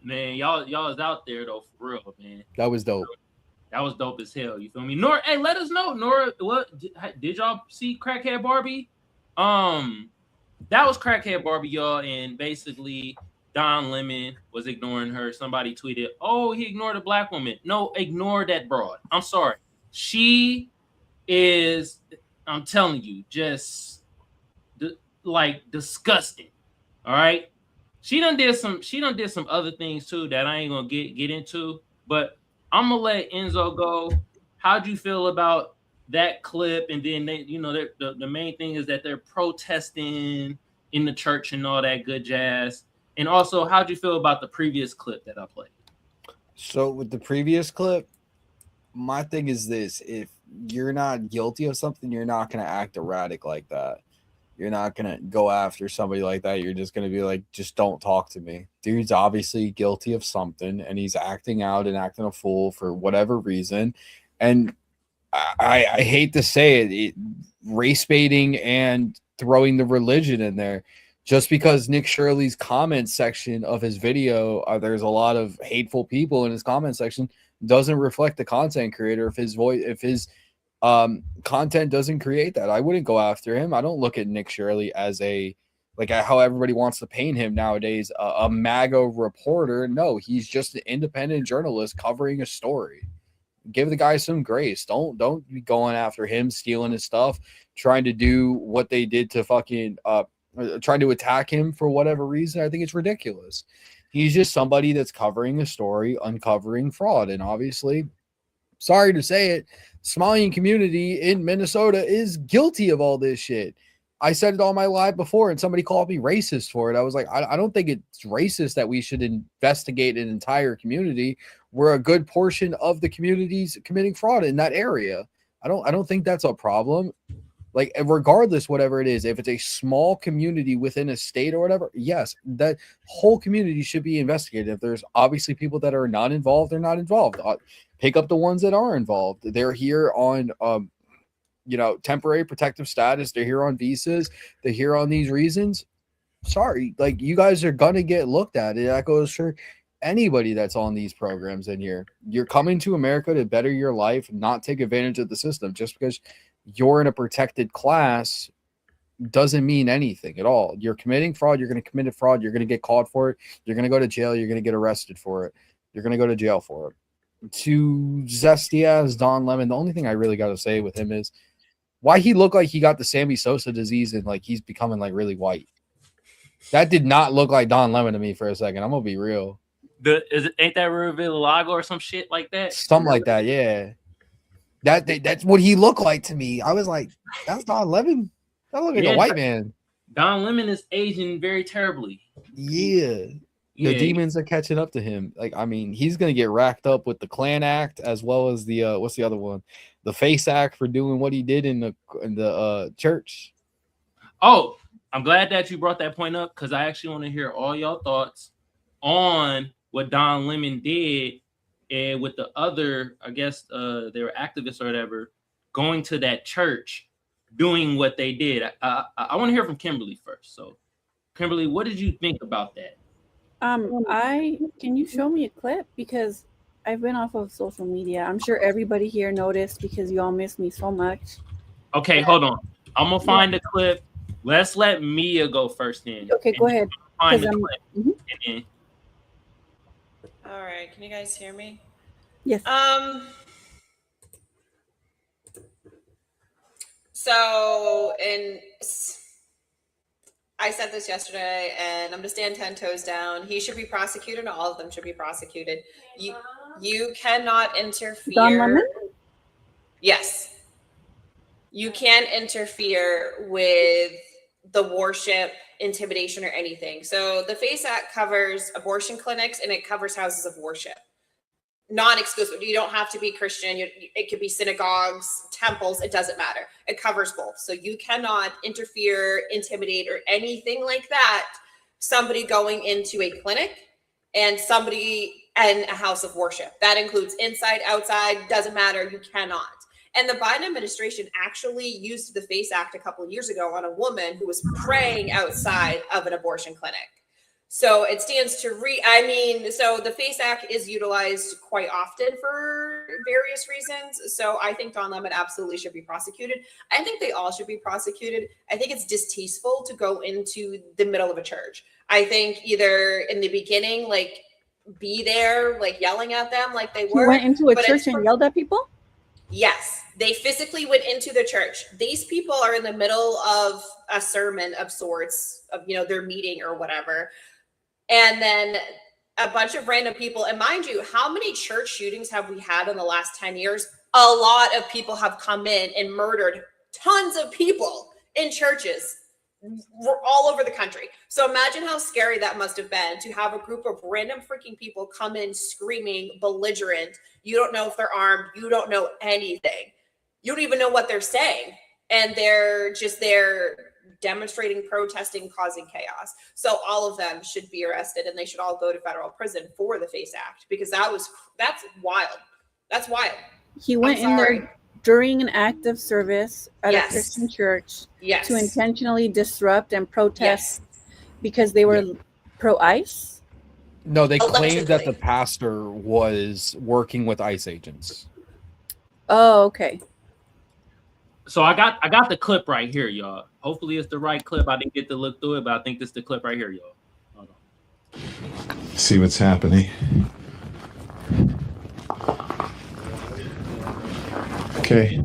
man, y'all is out there though, for real, man. That was dope. That was dope as hell. You feel me, Nora? Hey, let us know, Nora. What did y'all see? Crackhead Barbie. That was crackhead Barbie, y'all, and basically Don Lemon was ignoring her. Somebody tweeted, "Oh, he ignored a black woman." No, ignore that broad. I'm sorry. She is. I'm telling you, just like disgusting. All right. She done did some other things too that I ain't gonna get into, but I'm gonna let Enzo go. How'd you feel about that clip? And then they, the main thing is that they're protesting in the church and all that good jazz. And also, how'd you feel about the previous clip that I played? So with the previous clip, my thing is this: if you're not guilty of something, you're not gonna act erratic like that. You're not gonna go after somebody like that. You're just gonna be like, just don't talk to me. Dude's obviously guilty of something, and he's acting out and acting a fool for whatever reason. And I hate to say it, race baiting and throwing the religion in there. Just because Nick Shirley's comment section of his video, there's a lot of hateful people in his comment section, doesn't reflect the content creator if his voice, if his Content doesn't create that. I wouldn't go after him. I don't look at Nick Shirley as how everybody wants to paint him nowadays, a MAGA reporter. No, he's just an independent journalist covering a story. Give the guy some grace. Don't be going after him, stealing his stuff, trying to do what they did to fucking trying to attack him for whatever reason. I think it's ridiculous. He's just somebody that's covering a story, uncovering fraud, and obviously, sorry to say it, Somalian community in Minnesota is guilty of all this shit. I said it on my live before, and somebody called me racist for it. I was like, I don't think it's racist that we should investigate an entire community where a good portion of the community's committing fraud in that area. I don't think that's a problem. Like, regardless, whatever it is, if it's a small community within a state or whatever, yes, that whole community should be investigated. If there's obviously people that are not involved, they're not involved. Pick up the ones that are involved. They're here on temporary protective status. They're here on visas. They're here on these reasons. Sorry, like, you guys are gonna get looked at. That goes for anybody that's on these programs in here. You're coming to America to better your life, not take advantage of the system. Just because you're in a protected class doesn't mean anything at all. You're committing fraud. You're going to commit fraud. You're going to get caught for it. You're going to go to jail. You're going to get arrested for it. You're going to go to jail for it. To zesty ass Don Lemon, the only thing I really got to say with him is why he looked like he got the Sammy Sosa disease and like he's becoming like really white. That did not look like Don Lemon to me for a second. I'm gonna be real. Ain't that Rivilla or some shit like that? Something like that, yeah. That's what he looked like to me. I was like, that's Don Lemon. That look like a white man. Don Lemon is aging very terribly. Yeah. The demons are catching up to him. Like, I mean, he's gonna get racked up with the Klan Act as well as the what's the other one? The Face Act for doing what he did in the church. Oh, I'm glad that you brought that point up because I actually want to hear all y'all thoughts on what Don Lemon did and with the other, I guess they were activists or whatever, going to that church, doing what they did. I want to hear from Kimberly first. So, Kimberly, what did you think about that? Can you show me a clip? Because I've been off of social media. I'm sure everybody here noticed because you all miss me so much. Okay, hold on. I'm gonna find the clip. Let's let Mia go first then. Okay, go ahead. Find the clip. And then... All right, can you guys hear me? Yes. So, I said this yesterday, and I'm gonna stand 10 toes down. He should be prosecuted. All of them should be prosecuted. You cannot interfere. Don Lemon? Yes. You can't interfere with the worship, intimidation, or anything. So the FACE Act covers abortion clinics and it covers houses of worship. Non-exclusive. You don't have to be Christian. It could be synagogues, temples. It doesn't matter. It covers both. So you cannot interfere, intimidate, or anything like that. Somebody going into a clinic and somebody in a house of worship. That includes inside, outside, doesn't matter. You cannot. And the Biden administration actually used the FACE Act a couple of years ago on a woman who was praying outside of an abortion clinic. So it stands to so the FACE Act is utilized quite often for various reasons. So I think Don Lemon absolutely should be prosecuted. I think they all should be prosecuted. I think it's distasteful to go into the middle of a church. I think either in the beginning, like, be there, like, yelling at them like they were. You went into a church and yelled at people? Yes, they physically went into the church. These people are in the middle of a sermon of sorts, of, their meeting or whatever. And then a bunch of random people. And mind you, how many church shootings have we had in the last 10 years? A lot of people have come in and murdered tons of people in churches all over the country. So imagine how scary that must have been to have a group of random freaking people come in screaming, belligerent. You don't know if they're armed. You don't know anything. You don't even know what they're saying. And they're just there demonstrating, protesting, causing chaos. So all of them should be arrested and they should all go to federal prison for the FACE Act because that's wild. That's wild. He went in there during an act of service at a Christian church to intentionally disrupt and protest because they were pro-ICE? No, they claimed that the pastor was working with ICE agents. Oh, okay. So I got the clip right here, y'all. Hopefully it's the right clip. I didn't get to look through it, but I think this is the clip right here, y'all. Hold on. See what's happening. Okay.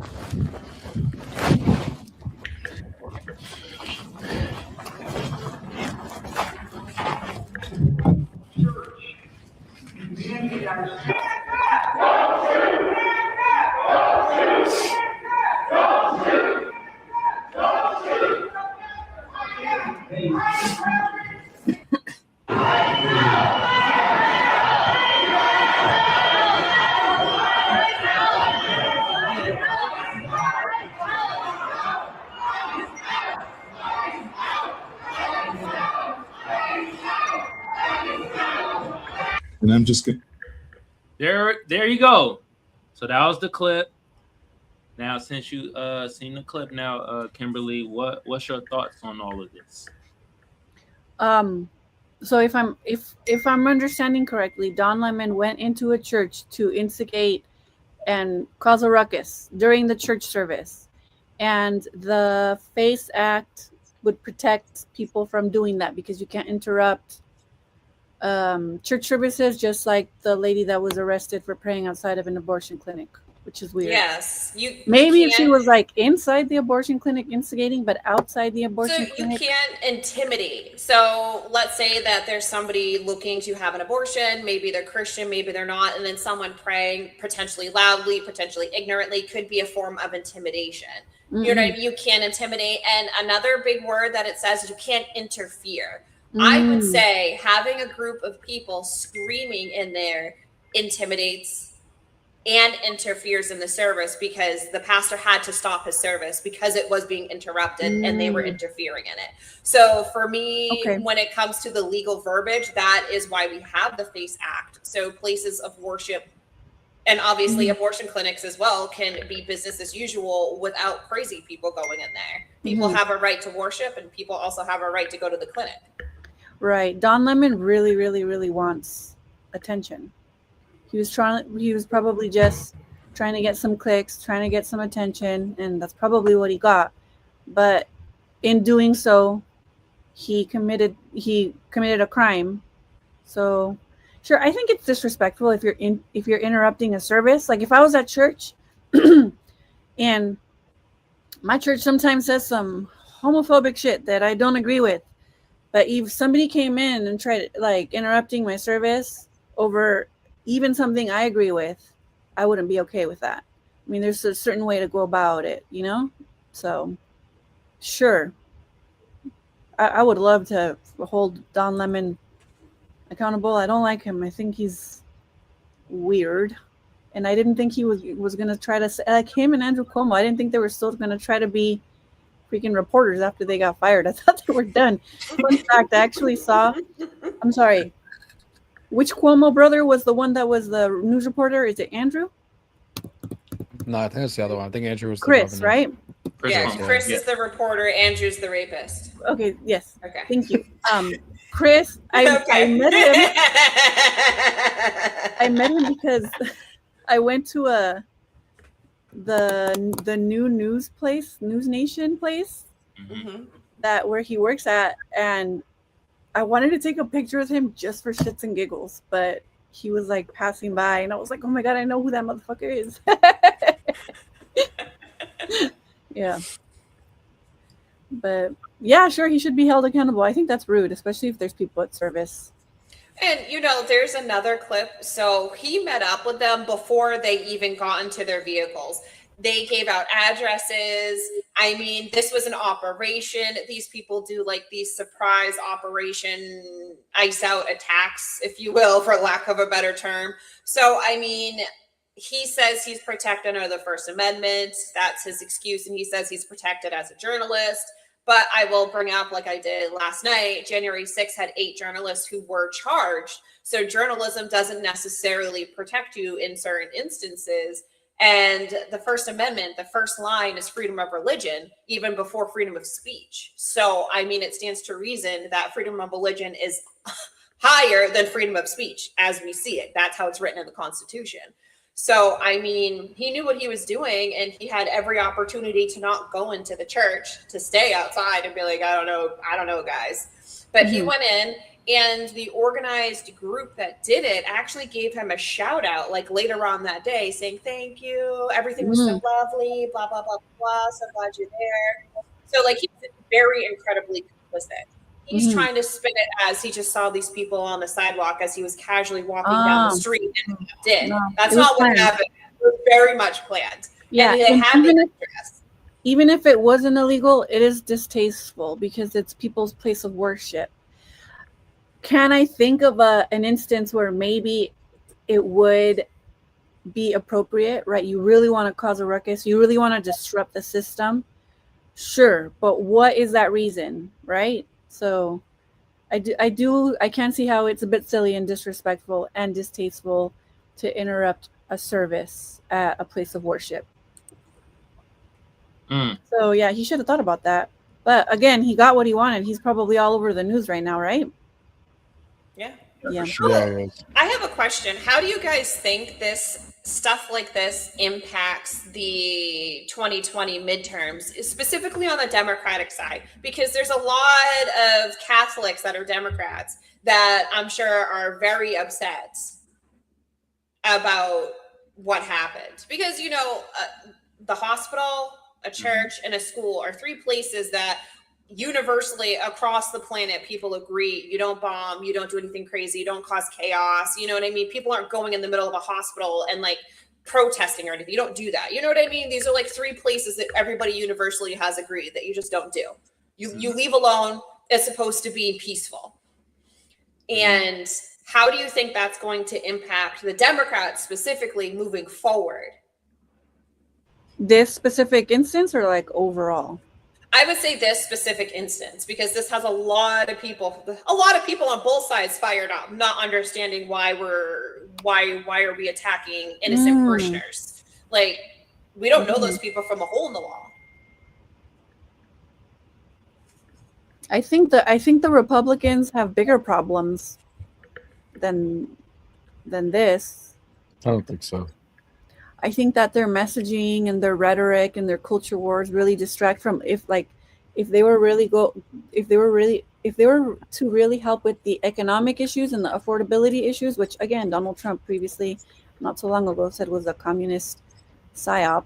And I'm just gonna. There you go. So that was the clip. Now, since you seen the clip now, Kimberly, what's your thoughts on all of this? So if I'm understanding correctly, Don Lemon went into a church to instigate and cause a ruckus during the church service, and the FACE Act would protect people from doing that because you can't interrupt church services, just like the lady that was arrested for praying outside of an abortion clinic, which is weird. Yes, Maybe you if she can't- was like inside the abortion clinic instigating, but outside the So abortion you clinic. can't intimidate. So let's say that there's somebody looking to have an abortion. Maybe they're Christian, maybe they're not, and then someone praying potentially loudly, potentially ignorantly could be a form of intimidation. You know what I mean? You can't intimidate. And another big word that it says is you can't interfere. I would say having a group of people screaming in there intimidates and interferes in the service because the pastor had to stop his service because it was being interrupted and they were interfering in it. So for me, when it comes to the legal verbiage, that is why we have the FACE Act. So places of worship and obviously abortion clinics as well can be business as usual without crazy people going in there. People have a right to worship and people also have a right to go to the clinic. Right. Don Lemon really, really, really wants attention. He was probably just trying to get some clicks, trying to get some attention, and that's probably what he got. But in doing so, he committed a crime. So sure, I think it's disrespectful if you're interrupting a service. Like if I was at church and my church sometimes says some homophobic shit that I don't agree with. But if somebody came in and tried like interrupting my service over even something I agree with, I wouldn't be okay with that. I mean, there's a certain way to go about it, you know? So sure. I would love to hold Don Lemon accountable. I don't like him. I think he's weird. And I didn't think he was going to try to, like him and Andrew Cuomo, I didn't think they were still going to try to be freaking reporters after they got fired. I thought they were done. Fun fact, I actually saw, I'm sorry, which Cuomo brother was the one that was the news reporter? Is it Andrew? No, I think that's the other one. I think Andrew was Chris, the governor. right? Chris is the reporter, Andrew's the rapist. Okay, yes. Okay. Thank you. Chris, I met him. I met him because I went to the new News Nation place that where he works at, and I wanted to take a picture with him just for shits and giggles, but he was like passing by and I was like, oh my god, I know who that motherfucker is. Yeah. But yeah, sure, he should be held accountable. I think that's rude, especially if there's people at service. And, you know, there's another clip. So he met up with them before they even got into their vehicles. They gave out addresses. I mean, this was an operation. These people do like these surprise operation, ice out attacks, if you will, for lack of a better term. So, I mean, he says he's protected under the First Amendment. That's his excuse. And he says he's protected as a journalist. But I will bring up, like I did last night, January 6th had 8 journalists who were charged. So journalism doesn't necessarily protect you in certain instances. And the First Amendment, the first line is freedom of religion, even before freedom of speech. So, I mean, it stands to reason that freedom of religion is higher than freedom of speech as we see it. That's how it's written in the Constitution. So, I mean, he knew what he was doing, and he had every opportunity to not go into the church, to stay outside and be like, I don't know, guys. But he went in, and the organized group that did it actually gave him a shout out, like later on that day, saying, thank you, everything was so lovely, blah, blah, blah, blah, so glad you're there. So, like, he's very incredibly complicit. He's trying to spin it as he just saw these people on the sidewalk as he was casually walking down the street and did. That's not what happened. It was very much planned. Yeah, And they and had the address. even if it wasn't illegal, it is distasteful because it's people's place of worship. Can I think of an instance where maybe it would be appropriate, right? You really want to cause a ruckus. You really want to disrupt the system. Sure. But what is that reason, right? So I can see how it's a bit silly and disrespectful and distasteful to interrupt a service at a place of worship. So yeah, he should have thought about that. But again, he got what he wanted. He's probably all over the news right now, right? Yeah. Yeah. I have a question. How do you guys think this stuff like this impacts the 2020 midterms, specifically on the Democratic side? Because there's a lot of Catholics that are Democrats that I'm sure are very upset about what happened. Because, you know, the hospital, a church, and a school are three places that universally across the planet people agree you don't bomb, you don't do anything crazy, you don't cause chaos, you know what I mean? People aren't going in the middle of a hospital and like protesting or anything. You don't do that, you know what I mean? These are like three places that everybody universally has agreed that you just don't do. You leave alone. It's supposed to be peaceful. And how do you think that's going to impact the Democrats specifically moving forward? This specific instance or like overall? I would say this specific instance, because this has a lot of people on both sides fired up, not understanding why are we attacking innocent parishioners? Like, we don't know those people from a hole in the wall. I think the Republicans have bigger problems than this. I don't think so. I think that their messaging and their rhetoric and their culture wars really distract from if they were to really help with the economic issues and the affordability issues, which again Donald Trump previously not so long ago said was a communist psyop,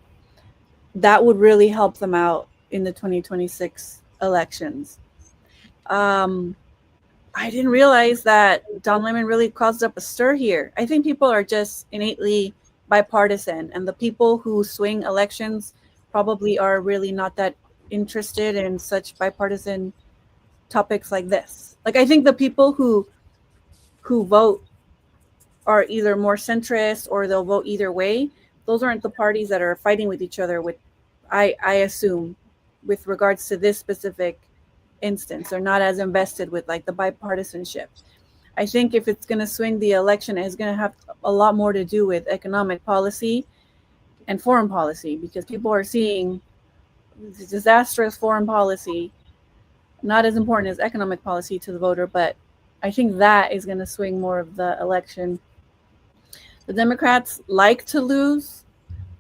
that would really help them out in the 2026 elections. I didn't realize that Don Lemon really caused up a stir here. I think people are just innately bipartisan, and the people who swing elections probably are really not that interested in such bipartisan topics like this. Like, I think the people who vote are either more centrist or they'll vote either way. Those aren't the parties that are fighting with each other with, I assume, with regards to this specific instance. They're not as invested with like the bipartisanship. I think if it's going to swing the election, it's going to have a lot more to do with economic policy and foreign policy, because people are seeing disastrous foreign policy, not as important as economic policy to the voter, but I think that is going to swing more of the election. The Democrats like to lose,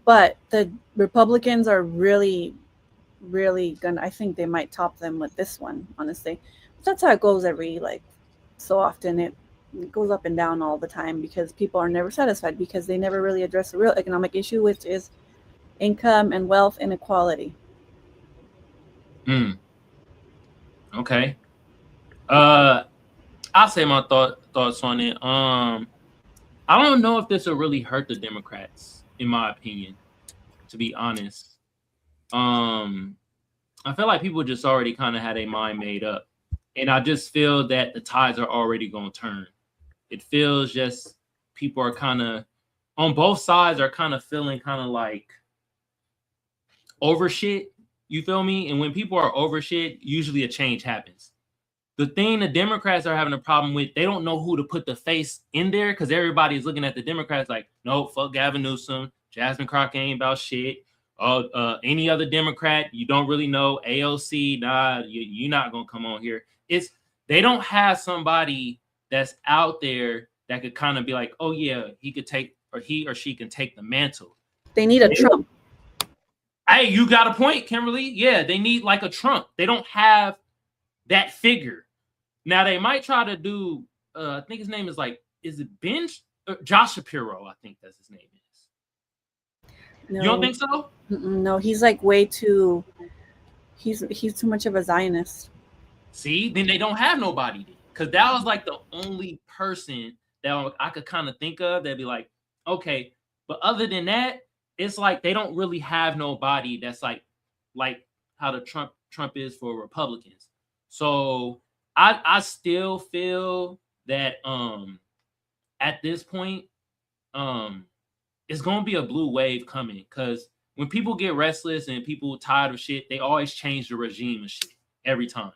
but the Republicans are really gonna, I think they might top them with this one, honestly. But that's how it goes every so often. It goes up and down all the time because people are never satisfied because they never really address the real economic issue, which is income and wealth inequality. Okay. I'll say my thoughts on it. I don't know if this will really hurt the Democrats, in my opinion, to be honest. I feel like people just already kind of had a mind made up. And I just feel that the tides are already going to turn. It feels just people are kind of, on both sides, are kind of feeling kind of like over shit. You feel me? And when people are over shit, usually a change happens. The thing the Democrats are having a problem with, they don't know who to put the face in there because everybody's looking at the Democrats like, no, fuck Gavin Newsom. Jasmine Crockett ain't about shit. Any other Democrat, you don't really know. AOC, nah, you're not going to come on here. They don't have somebody that's out there that could kind of be like, oh, yeah, he could take or he or she can take the mantle. They need a Trump. Hey, you got a point, Kimberly. Yeah, they need like a Trump. They don't have that figure. Now they might try to do. I think his name is is it Ben? Josh Shapiro. I think that's his name is. No. You don't think so? No, he's like way too. He's too much of a Zionist. See, then they don't have nobody because that was like the only person that I could kind of think of that'd be like, okay. But other than that, it's like they don't really have nobody that's like how the Trump is for Republicans. So I still feel that at this point it's gonna be a blue wave coming because when people get restless and people tired of shit, they always change the regime and shit every time.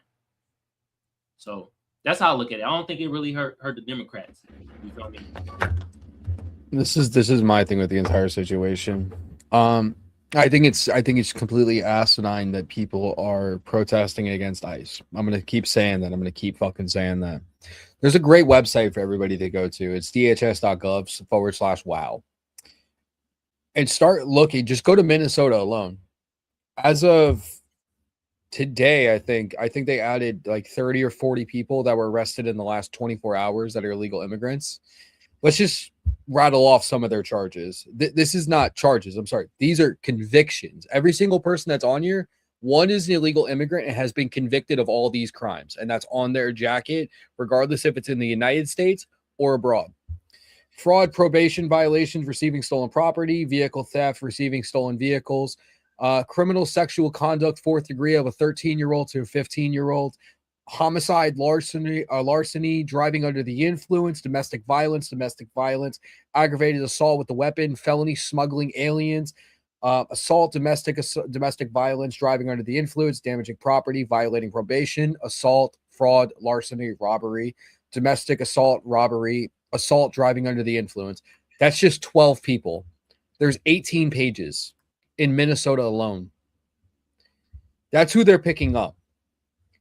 So that's how I look at it. I don't think it really hurt the Democrats. You feel me? This is my thing with the entire situation. I think it's completely asinine that people are protesting against ICE. I'm gonna keep saying that. I'm gonna keep fucking saying that. There's a great website for everybody to go to. It's dhs.gov/wow. And start looking. Just go to Minnesota alone. As of today, I think they added like 30 or 40 people that were arrested in the last 24 hours that are illegal immigrants. Let's just rattle off some of their charges. This is not charges. I'm sorry. These are convictions. Every single person that's on here, one is an illegal immigrant and has been convicted of all these crimes. And that's on their jacket, regardless if it's in the United States or abroad. Fraud, probation violations, receiving stolen property, vehicle theft, receiving stolen vehicles, criminal sexual conduct, 4th degree of a 13-year-old to a 15-year-old, homicide, larceny, driving under the influence, domestic violence, aggravated assault with a weapon, felony smuggling aliens, assault, domestic violence, driving under the influence, damaging property, violating probation, assault, fraud, larceny, robbery, domestic assault, robbery, assault, driving under the influence. That's just 12 people. There's 18 pages in Minnesota alone. That's who they're picking up.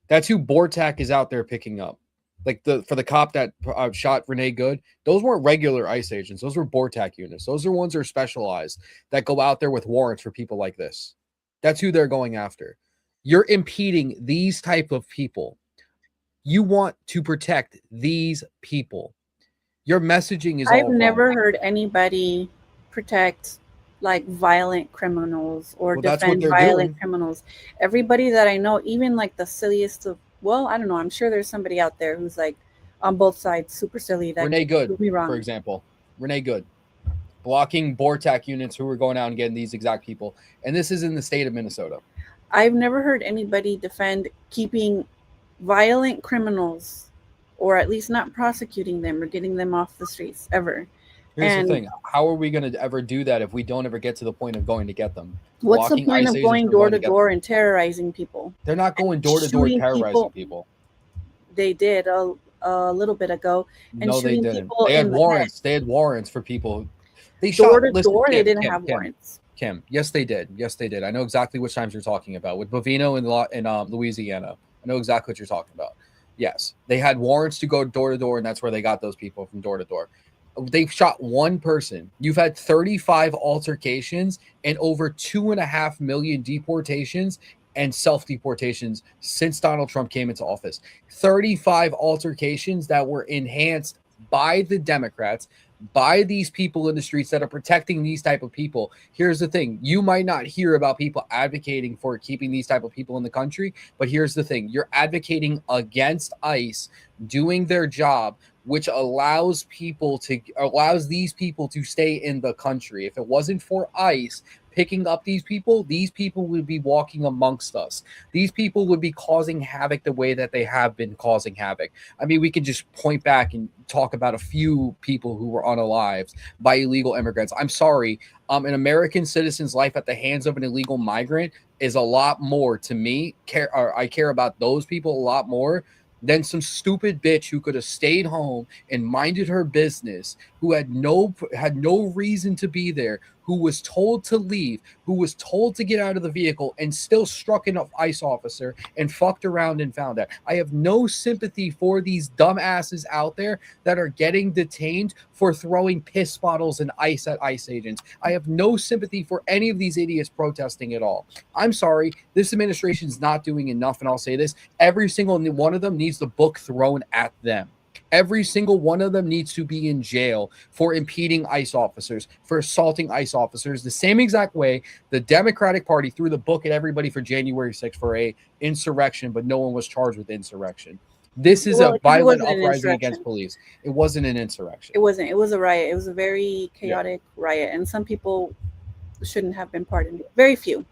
That's who Bortak is out there picking up. Like for the cop that shot Renee Good, those weren't regular ICE agents. Those were Bortak units. Those are ones that are specialized that go out there with warrants for people like this. That's who they're going after. You're impeding these type of people. You want to protect these people. Your messaging is I've all never wrong. heard anybody protect like violent criminals or Well, that's what defend they're violent doing. criminals. Everybody that I know, even like the silliest of, well, I don't know. I'm sure there's somebody out there who's like on both sides, super silly. That Renee Good, could be wrong. for example. Renee Good. Blocking Bortak units who were going out and getting these exact people. And this is in the state of Minnesota. I've never heard anybody defend keeping violent criminals or at least not prosecuting them or getting them off the streets ever. Here's the thing. How are we going to ever do that if we don't ever get to the point of going to get them? What's the Blocking point ICE of agents going from door going to get door them? and terrorizing people? They're not going door to door Shooting terrorizing people. They did a little bit ago. And No, they shooting didn't. people They had in the warrants. They had warrants for people. They Door shot. to Listen, door, they Kim, didn't Kim, have Kim, warrants. Kim, yes, they did. Yes, they did. I know exactly which times you're talking about with Bovino in Louisiana. I know exactly what you're talking about. Yes, they had warrants to go door to door, and that's where they got those people from door to door. They shot one person. You've had 35 altercations and over 2.5 million deportations and self-deportations since Donald Trump came into office. 35 altercations that were enhanced by the Democrats, by these people in the streets that are protecting these type of people. Here's the thing. You might not hear about people advocating for keeping these type of people in the country, but here's the thing. You're advocating against ICE doing their job, which allows these people to stay in the country. If it wasn't for ICE picking up these people would be walking amongst us. These people would be causing havoc the way that they have been causing havoc. I mean, we can just point back and talk about a few people who were unalived by illegal immigrants. I'm sorry. An American citizen's life at the hands of an illegal migrant is a lot more to me. I care about those people a lot more than some stupid bitch who could have stayed home and minded her business, who had no reason to be there, who was told to leave, who was told to get out of the vehicle, and still struck an ICE officer and fucked around and found out. I have no sympathy for these dumbasses out there that are getting detained for throwing piss bottles and ice at ICE agents. I have no sympathy for any of these idiots protesting at all. I'm sorry, this administration's not doing enough, and I'll say this: every single one of them needs the book thrown at them. Every single one of them needs to be in jail for impeding ICE officers, for assaulting ICE officers, the same exact way the Democratic Party threw the book at everybody for January 6th for a insurrection, but no one was charged with insurrection. This is a violent uprising against police. It wasn't an insurrection. It wasn't. It was a riot. It was a very chaotic riot, and some people shouldn't have been pardoned. Very few.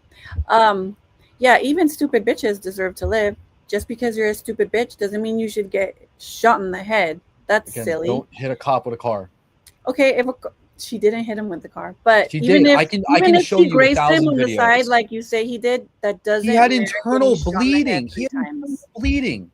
Yeah, even stupid bitches deserve to live. Just because you're a stupid bitch doesn't mean you should get shot in the head. That's silly. Don't hit a cop with a car. Okay, if she didn't hit him with the car, but she even did. if I can show you grazed 1,000 him on the videos. side like you say he did, that doesn't. He had merit internal getting shot in the head bleeding. three times. Bleeding.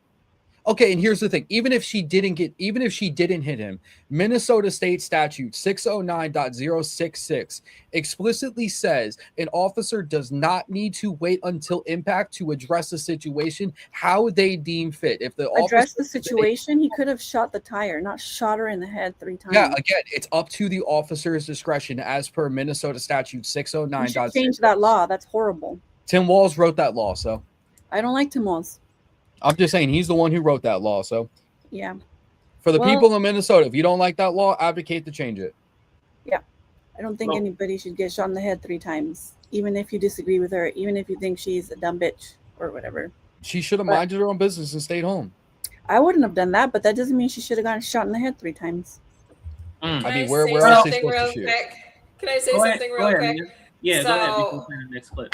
Okay, and here's the thing: even if she didn't hit him, Minnesota State Statute 609.066 explicitly says an officer does not need to wait until impact to address the situation how they deem fit. If the Address officer the situation, he could have shot the tire, not shot her in the head 3 times. Yeah, again, it's up to the officer's discretion as per Minnesota Statute 609. You should change that law. That's horrible. Tim Walz wrote that law, so I don't like Tim Walz. I'm just saying he's the one who wrote that law. So Yeah. for the Well- people in Minnesota, if you don't like that law, advocate to change it. Yeah. I don't think anybody should get shot in the head 3 times, even if you disagree with her, even if you think she's a dumb bitch or whatever. She should have minded her own business and stayed home. I wouldn't have done that, but that doesn't mean she should have gotten shot in the head 3 times. I mean, Can where say else they something supposed to real shoot? quick? Can I say Go ahead, something go real ahead, quick? Mia. Yeah, so, go ahead. We can play the next clip.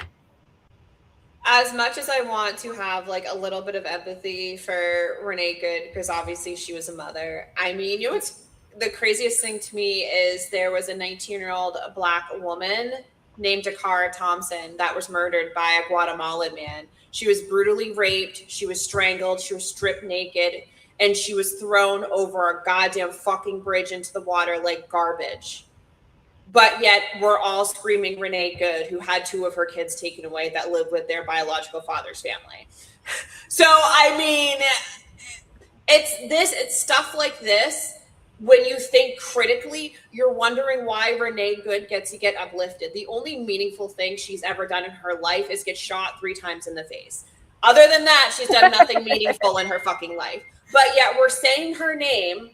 As much as I want to have like a little bit of empathy for Renee Good, because obviously she was a mother. I mean, you know what's the craziest thing to me is there was a 19-year-old Black woman named Dakara Thompson that was murdered by a Guatemalan man. She was brutally raped. She was strangled. She was stripped naked. And she was thrown over a goddamn fucking bridge into the water like garbage. But yet we're all screaming Renee Good, who had 2 of her kids taken away that lived with their biological father's family. So, I mean, it's stuff like this. When you think critically, you're wondering why Renee Good gets to get uplifted. The only meaningful thing she's ever done in her life is get shot 3 times in the face. Other than that, she's done nothing meaningful in her fucking life. But yet we're saying her name,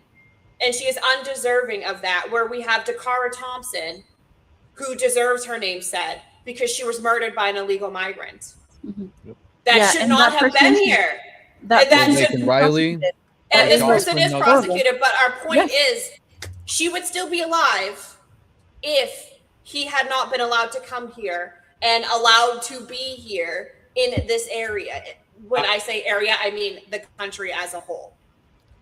and she is undeserving of that, where we have Dakara Thompson, who deserves her name said because she was murdered by an illegal migrant. That should not have been here. That should Riley. And this person is Jocelyn prosecuted, but our point is she would still be alive if he had not been allowed to come here and allowed to be here in this area. When I say area, I mean the country as a whole.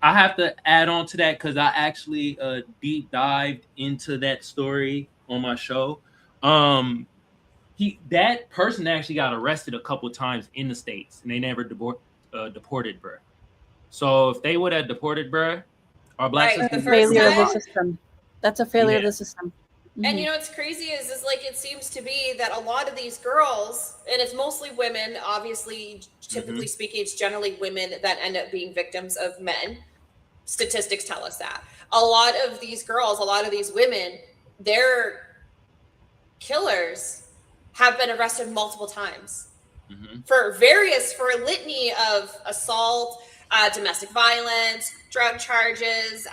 I have to add on to that because I actually deep dived into that story on my show. That person actually got arrested a couple times in the States, and they never deported, bruh. So if they would have deported, bruh, our black Right, system, Failure of the system. That's a failure of Yeah. the system. And you know what's crazy is like it seems to be that a lot of these girls, and it's mostly women, obviously, typically speaking, it's generally women that end up being victims of men. Statistics tell us that. A lot of these girls, a lot of these women, their killers have been arrested multiple times for a litany of assault, domestic violence, drug charges,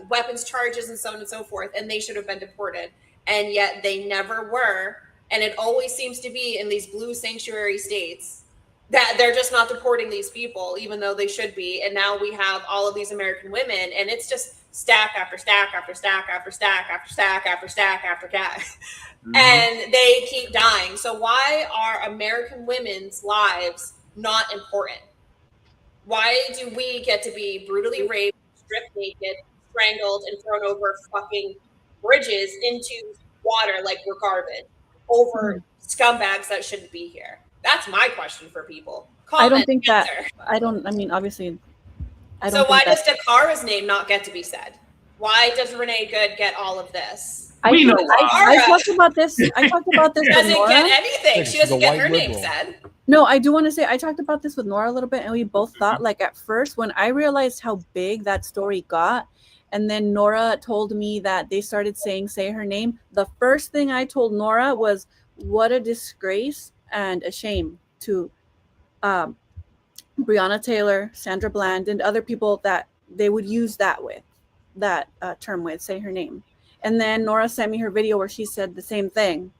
weapons charges, and so on and so forth. And they should have been deported. And yet they never were. And it always seems to be in these blue sanctuary states that they're just not deporting these people, even though they should be. And now we have all of these American women, and it's just stack after stack after stack after stack after stack after stack after stack. And they keep dying. So why are American women's lives not important? Why do we get to be brutally raped, stripped naked, strangled, and thrown over fucking bridges into water like we're garbage over scumbags that shouldn't be here? That's my question for people. I don't Comment, think answer. that. I mean, obviously, I don't. So why think does Dakara's name not get to be said? Why does Renee Good get all of this? I talked about this. I talked about this She with doesn't Nora. get anything. She She's a doesn't get her white name liberal. said. No, I do want to say I talked about this with Nora a little bit, and we both thought, like, at first when I realized how big that story got, and then Nora told me that they started saying "say her name," the first thing I told Nora was, "What a disgrace and a shame to Breonna Taylor, Sandra Bland, and other people that they would use that term with, say her name." And then Nora sent me her video where she said the same thing,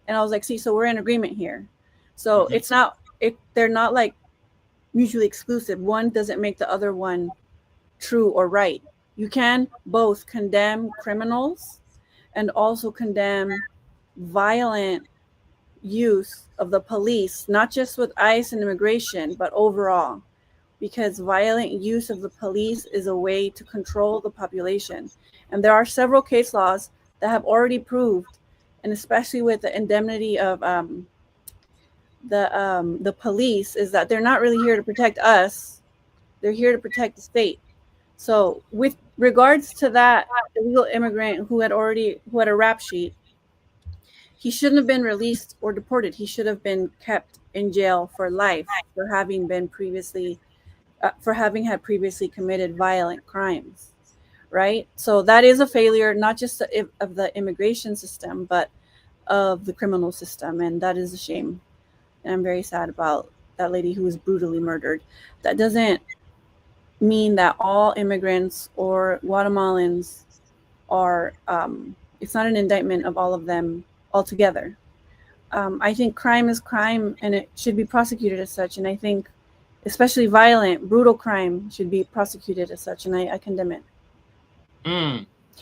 and I was like, "See, so we're in agreement here." So it's not they're not like mutually exclusive. One doesn't make the other one true or right. You can both condemn criminals and also condemn violent use of the police, not just with ICE and immigration, but overall, because violent use of the police is a way to control the population. And there are several case laws that have already proved, and especially with the indemnity of the police, is that they're not really here to protect us. They're here to protect the state. So with regards to that illegal immigrant who had a rap sheet, he shouldn't have been released or deported. He should have been kept in jail for life for having had previously committed violent crimes, right? So that is a failure, not just of the immigration system, but of the criminal system, and that is a shame. And I'm very sad about that lady who was brutally murdered. That doesn't mean that all immigrants or Guatemalans are, it's not an indictment of all of them altogether. I think crime is crime and it should be prosecuted as such. And I think especially violent, brutal crime should be prosecuted as such. And I condemn it.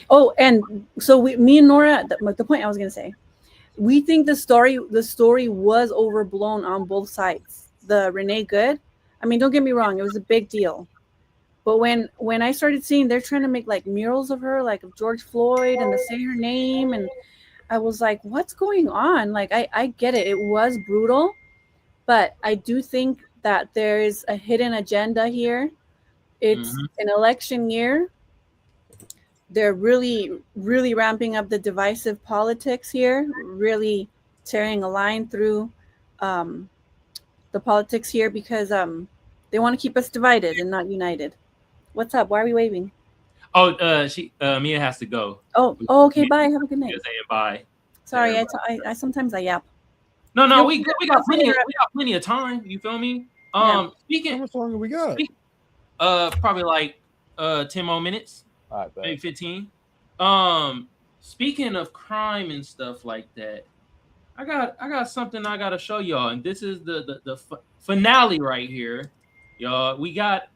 Oh, and so me and Nora, the point I was going to say, we think the story was overblown on both sides. The Renee Good, I mean, don't get me wrong, it was a big deal. But when I started seeing they're trying to make like murals of her, like of George Floyd, and to say her name, and I was like, what's going on? Like, I get it. It was brutal, but I do think that there's a hidden agenda here. It's an election year. They're really, really ramping up the divisive politics here, really tearing a line through the politics here because they want to keep us divided and not united. What's up? Why are we waving? Oh, Mia has to go. Oh, okay. Bye. Have a good night. Saying bye. Sorry, I sometimes I yap. No, we got plenty of time. You feel me? Speaking. How much longer we got? Probably like 10 more minutes. All right, maybe 15. Speaking of crime and stuff like that, I got something I gotta show y'all, and this is the finale right here, y'all. We got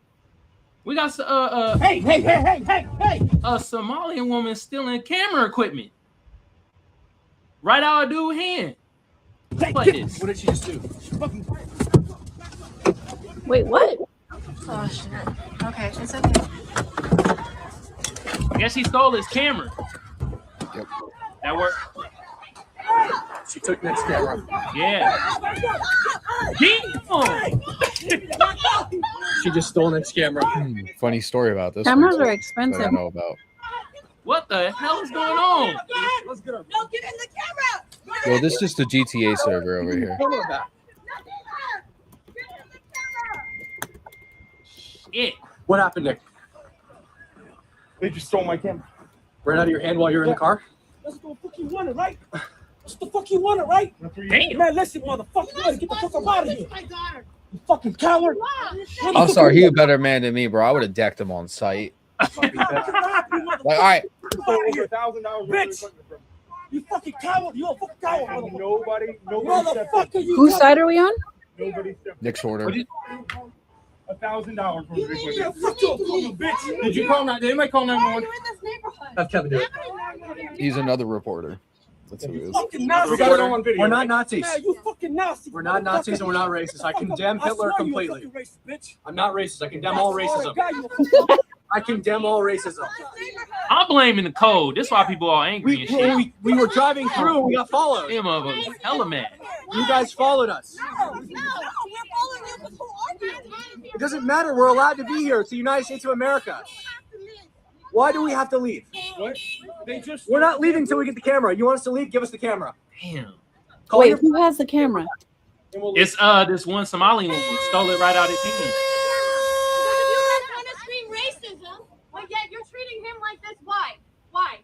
hey, a Somalian woman stealing camera equipment right out of dude's hand. What did she just do? Wait, what? Oh shit. Okay, it's okay. I guess he stole his camera. Yep. That worked. She took Nick's camera. Yeah. She just stole Nick's camera. Funny story about this. Cameras one, are expensive. that I know about. What the hell is going on? Let's get up. No, get in the camera. Well, this is just a GTA server over here. Shit. What happened, Nick? They just stole my camera. Right out of your hand while you're in the car? That's the fuck you wanted, right? That's the fuck you wanted, right? Damn. Man, listen, motherfucker, you gotta get the fuck up out of here. You fucking coward. I'm sorry, he a better man than me, bro. I would have decked him on sight. Like, all right. Bitch. You fucking coward. You a fucking coward. Nobody Motherfucker, you Whose side are we on? Nick's order. $1,000 for You fuck you, bitch. Did you call that? Did anybody call 911? Have Kevin do it. He's another reporter. That's who he is. Fucking Nazi. We got it all on video. We're not Nazis. Man, you fucking Nazi. We're not Nazis and we're not racist. I condemn Hitler completely. I'm not racist. I condemn all racism. I condemn all racism. I'm blaming the code. That's why people are angry and shit. We were driving through and we got followed. Them of them hella mad. You guys followed us. It doesn't matter. We're allowed to be here. It's the United States of America. Why do we have to leave? What? They just. We're not leaving until we get the camera. You want us to leave? Give us the camera. Damn. Call Wait, your who has the camera? It's this one Somali woman stole it right out of his hand. You want to scream racism, but yet you're treating him like this. Why? Why?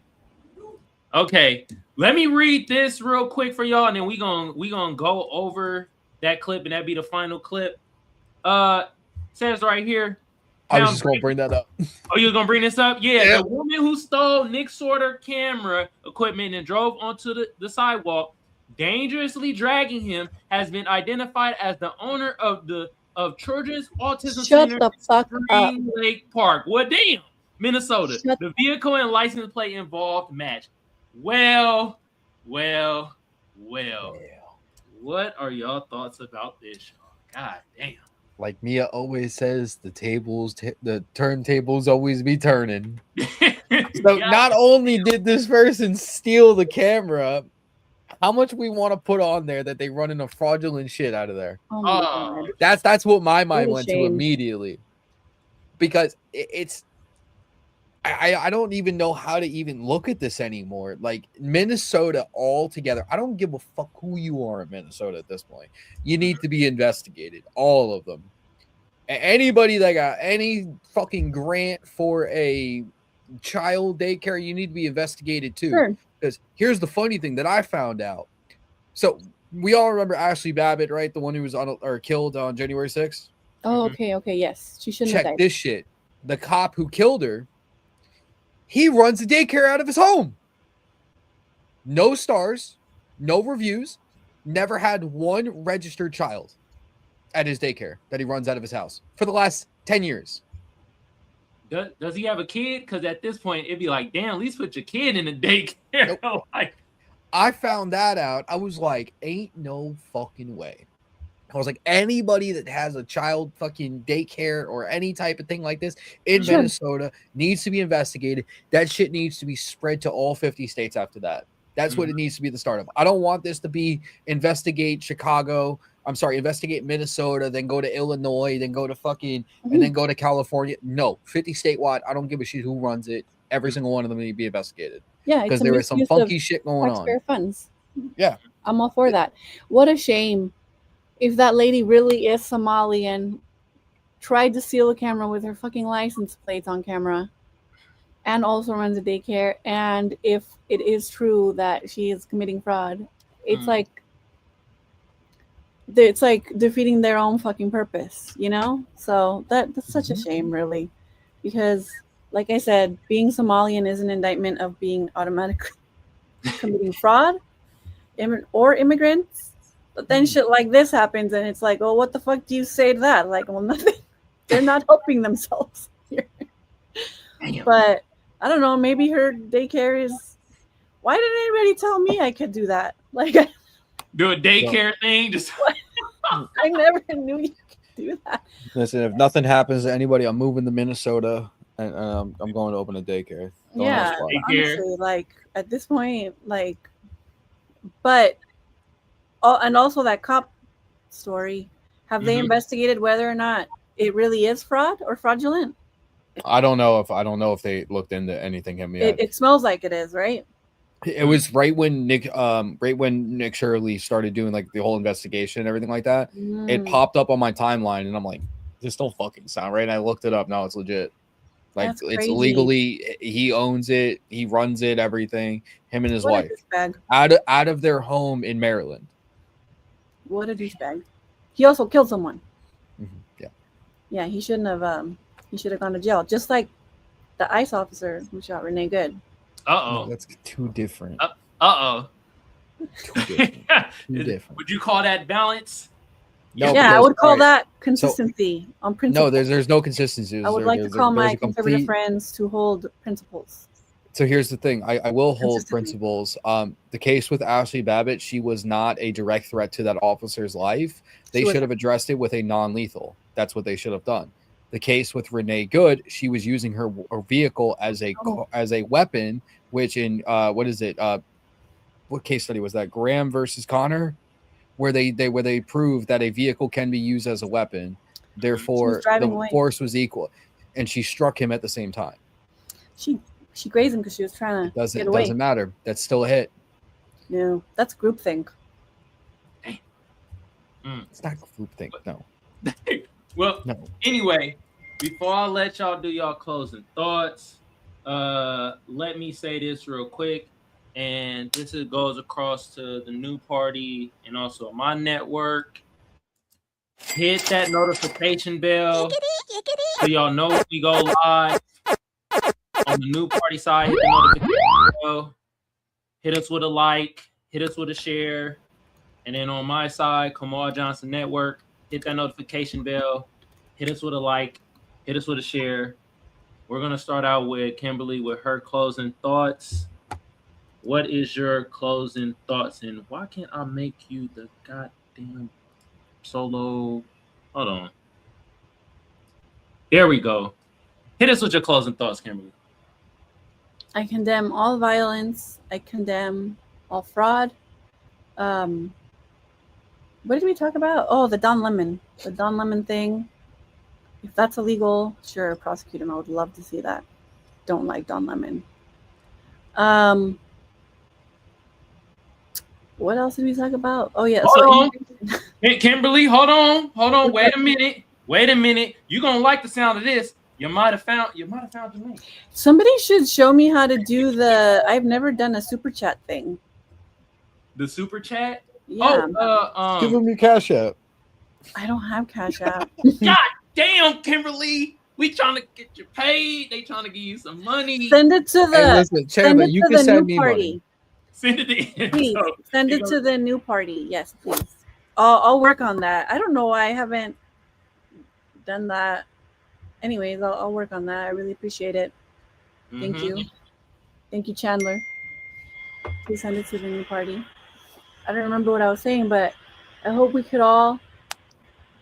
Okay, let me read this real quick for y'all, and then we gonna go over that clip, and that be the final clip. Says right here. I was just gonna bring that up. Oh, you was gonna bring this up? Yeah, the woman who stole Nick Sorter camera equipment and drove onto the sidewalk, dangerously dragging him, has been identified as the owner of Children's Autism Shut Center the fuck up. Spring Lake Park. Well, damn, Minnesota. The vehicle and license plate involved match. Well. What are y'all thoughts about this? God damn. Like Mia always says, the turntables always be turning. So not only did this person steal the camera, how much we want to put on there that they running a fraudulent shit out of there? Oh my God. That's what my mind What a went to shame. immediately, because it's I don't even know how to even look at this anymore. Like Minnesota altogether, I don't give a fuck who you are in Minnesota at this point. You need to be investigated, all of them. Anybody that got any fucking grant for a child daycare, you need to be investigated too. Sure. Because here's the funny thing that I found out. So we all remember Ashley Babbitt, right? The one who was killed on January 6th. Oh, okay, yes. She shouldn't have Check died. this shit. The cop who killed her, he runs a daycare out of his home. No stars, no reviews, never had one registered child at his daycare that he runs out of his house for the last 10 years. Does he have a kid? Because at this point, it'd be like, damn, at least put your kid in the daycare. Nope. Like, I found that out. I was like, ain't no fucking way. I was like, anybody that has a child fucking daycare or any type of thing like this in Sure. Minnesota needs to be investigated. That shit needs to be spread to all 50 states after that. That's what it needs to be the start of. I don't want this to be investigate investigate Minnesota, then go to Illinois, then go to fucking, and then go to California. No, 50 statewide. I don't give a shit who runs it. Every single one of them need to be investigated. Yeah, because it's a there is some misuse of funky shit going on. taxpayer funds. Yeah. I'm all for that. What a shame. If that lady really is Somalian, tried to steal a camera with her fucking license plates on camera, and also runs a daycare, and if it is true that she is committing fraud, it's like defeating their own fucking purpose, you know? So that's such a shame, really, because like I said, being Somalian is an indictment of being automatically committing fraud or immigrants. But then shit like this happens, and it's like, oh, what the fuck do you say to that? Like, well, nothing. They're not helping themselves here. But I don't know. Maybe her daycare is. Why didn't anybody tell me I could do that? Like, do a daycare thing. Just I never knew you could do that. Listen, if nothing happens to anybody, I'm moving to Minnesota, and I'm going to open a daycare. Don't Yeah, ask why. honestly, like at this point, like, but. Oh, and also that cop story. Have they investigated whether or not it really is fraud or fraudulent? I don't know if they looked into anything him yet. It smells like it is, right? It was right when Nick Shirley started doing like the whole investigation and everything like that. It popped up on my timeline, and I'm like, this don't fucking sound right. And I looked it up. No, it's legit. Like That's it's crazy. legally, he owns it, he runs it, everything. Him and his What a wife douchebag. out of their home in Maryland. What a douchebag. He also killed someone. Yeah. Yeah, he shouldn't have. He should have gone to jail, just like the ICE officer who shot Renee Good. Uh-oh. No, that's too different. Uh-oh. Too different. Would you call that balance? No, yeah, I because- would call all right, that consistency on principle. No, there's no consistency. I would like to call my conservative friends to hold principles. So here's the thing. I will hold principles. The case with Ashley Babbitt, she was not a direct threat to that officer's life. They should have addressed it with a non-lethal. That's what they should have done. The case with Renee Good, she was using her vehicle as a weapon, which in what case study was that? Graham versus Connor, where they proved that a vehicle can be used as a weapon. Therefore, the force was equal, and she struck him at the same time. She grazed him because she was trying to get Doesn't away. doesn't matter. That's still a hit. No, that's groupthink. It's not groupthink. No. Well, No. anyway, before I let y'all do y'all closing thoughts, let me say this real quick. And goes across to the new party and also my network. Hit that notification bell so y'all know when we go live. On the new party side, hit the notification bell. Hit us with a like. Hit us with a share. And then on my side, Kamal Johnson Network, hit that notification bell. Hit us with a like. Hit us with a share. We're going to start out with Kimberly with her closing thoughts. What is your closing thoughts? And why can't I make you the goddamn solo? Hold on. There we go. Hit us with your closing thoughts, Kimberly. I condemn all violence. I condemn all fraud. What did we talk about? Oh, the Don Lemon. The Don Lemon thing. If that's illegal, sure, prosecute him. I would love to see that. Don't like Don Lemon. What else did we talk about? Oh yeah. Hold on. Hey, Kimberly, hold on. Wait a minute. You're gonna like the sound of this. You might have found the link. Somebody should show me how to do the. I've never done a super chat thing. The super chat? Yeah. Give them your Cash App. I don't have Cash App. God damn, Kimberly. We trying to get you paid. They trying to give you some money. Send it to the. Hey, listen, Chandler, you can send me party. money. Send it in. Please send it to the new party. Yes, please. I'll work on that. I don't know why I haven't done that. Anyways, I'll work on that. I really appreciate it. Thank you. Thank you, Chandler. Please send it to the new party. I don't remember what I was saying, but I hope we could all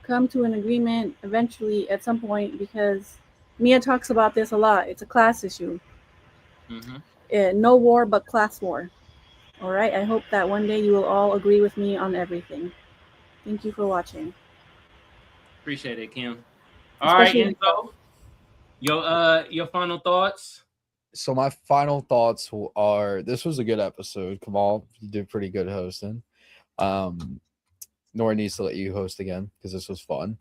come to an agreement eventually at some point, because Mia talks about this a lot. It's a class issue. No war but class war. All right. I hope that one day you will all agree with me on everything. Thank you for watching. Appreciate it, Kim. All right, Enzo. Your final thoughts. So my final thoughts are: this was a good episode. Kamal, you did pretty good hosting. Nora needs to let you host again because this was fun.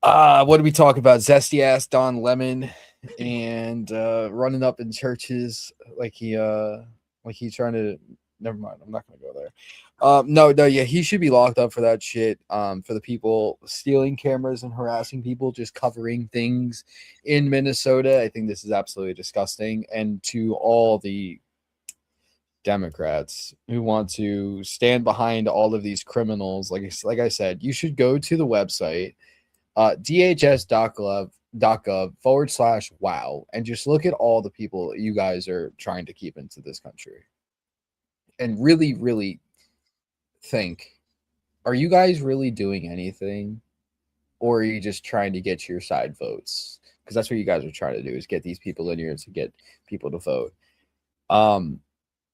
What did we talk about? Zesty ass Don Lemon and running up in churches like he's trying to. Never mind. I'm not gonna go there. No, yeah, he should be locked up for that shit. For the people stealing cameras and harassing people, just covering things in Minnesota. I think this is absolutely disgusting. And to all the Democrats who want to stand behind all of these criminals, like I said, you should go to the website dhs.gov/wow and just look at all the people you guys are trying to keep into this country. And really, really think, are you guys really doing anything? Or are you just trying to get your side votes? Because that's what you guys are trying to do, is get these people in here to get people to vote.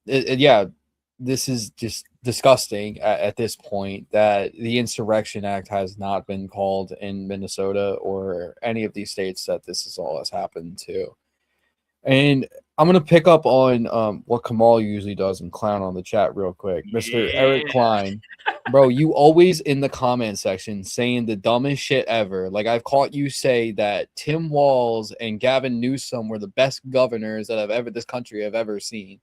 Yeah, this is just disgusting at this point that the Insurrection Act has not been called in Minnesota or any of these states that this all has happened to. And I'm going to pick up on what Kamal usually does and clown on the chat real quick. Mr. Eric Klein, bro, you always in the comment section saying the dumbest shit ever. Like, I've caught you say that Tim Walz and Gavin Newsom were the best governors that this country have ever seen.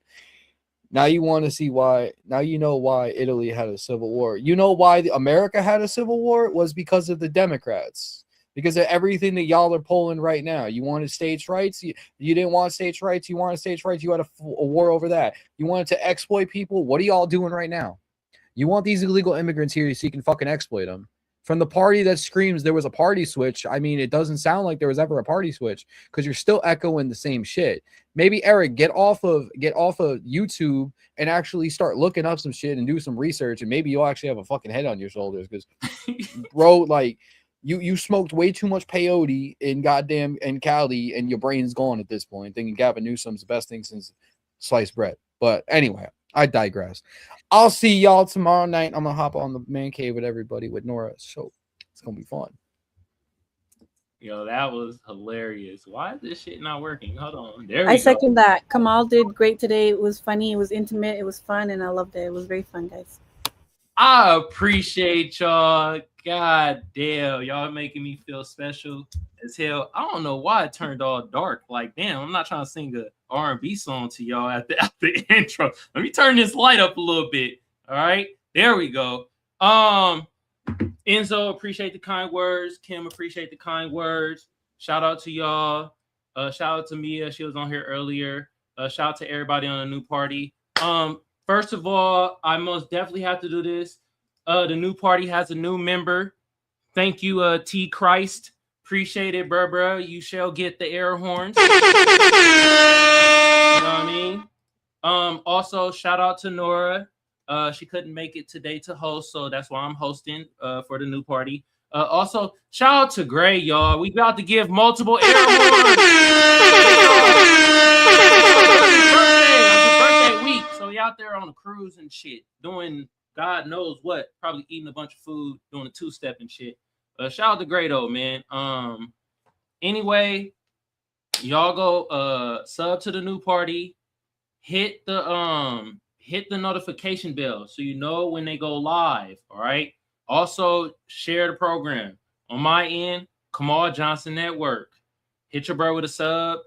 Now you want to see why. Now you know why Italy had a civil war. You know why America had a civil war? It was because of the Democrats. Because of everything that y'all are pulling right now. You wanted states' rights. You didn't want states' rights. You wanted states' rights. You had a war over that. You wanted to exploit people. What are y'all doing right now? You want these illegal immigrants here so you can fucking exploit them. From the party that screams there was a party switch, I mean, it doesn't sound like there was ever a party switch because you're still echoing the same shit. Maybe, Eric, get off of YouTube and actually start looking up some shit and do some research, and maybe you'll actually have a fucking head on your shoulders because, bro, like, You smoked way too much peyote in Cali, and your brain's gone at this point, thinking Gavin Newsom's the best thing since sliced bread. But anyway, I digress. I'll see y'all tomorrow night. I'm going to hop on the man cave with everybody with Nora. So it's going to be fun. Yo, that was hilarious. Why is this shit not working? Hold on. There we I go. second that. Kamal did great today. It was funny. It was intimate. It was fun, and I loved it. It was very fun, guys. I appreciate y'all. God damn, y'all making me feel special as hell. I don't know why it turned all dark. Like, damn, I'm not trying to sing a R&B song to y'all at the intro. Let me turn this light up a little bit. All right, there we go. Enzo, appreciate the kind words. Kim, appreciate the kind words. Shout out to y'all. Shout out to Mia. She was on here earlier. Shout out to everybody on the new party. First of all, I most definitely have to do this. The new party has a new member. Thank you, T Christ. Appreciate it, bruh. You shall get the air horns. You know what I mean? Also, shout out to Nora. She couldn't make it today to host, so that's why I'm hosting for the new party. Also, shout out to Gray, y'all. We about to give multiple air horns. Birthday week, so he out there on a cruise and shit, doing God knows what, probably eating a bunch of food, doing a two-step and shit. Shout out to Gray though, man. Anyway, y'all go sub to the new party. Hit the notification bell so you know when they go live. All right. Also, share the program. On my end, Kamal Johnson Network. Hit your bro with a sub.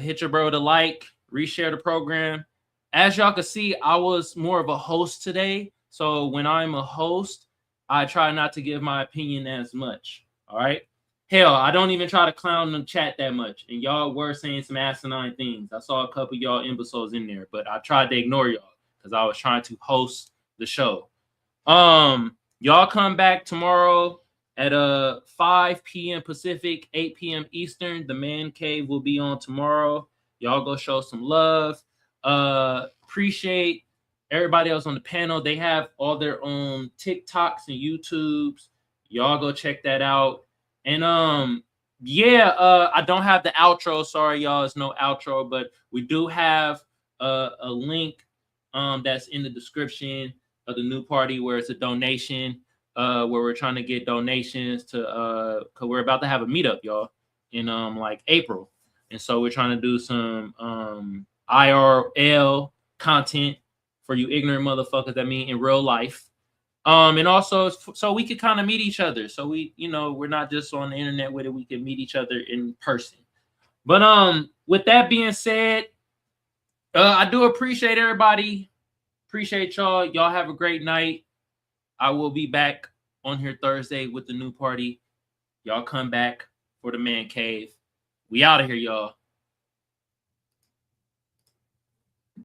Hit your bro with a like. Reshare the program. As y'all can see, I was more of a host today. So when I'm a host, I try not to give my opinion as much. All right. Hell, I don't even try to clown the chat that much. And y'all were saying some asinine things. I saw a couple of y'all imbeciles in there, but I tried to ignore y'all because I was trying to host the show. Y'all come back tomorrow at 5 p.m. Pacific, 8 p.m. Eastern. The Man Cave will be on tomorrow. Y'all go show some love. Appreciate everybody else on the panel. They have all their own TikToks and YouTubes. Y'all go check that out. And I don't have the outro. Sorry, y'all, it's no outro, but we do have a link that's in the description of the new party where it's a donation, where we're trying to get donations to because we're about to have a meetup, y'all, in like April. And so we're trying to do some IRL content for you ignorant motherfuckers that mean in real life. And also so we could kind of meet each other. So we, we're not just on the internet with it. We can meet each other in person. But with that being said, I do appreciate everybody. Appreciate y'all. Y'all have a great night. I will be back on here Thursday with the new party. Y'all come back for the Man Cave. We out of here, y'all.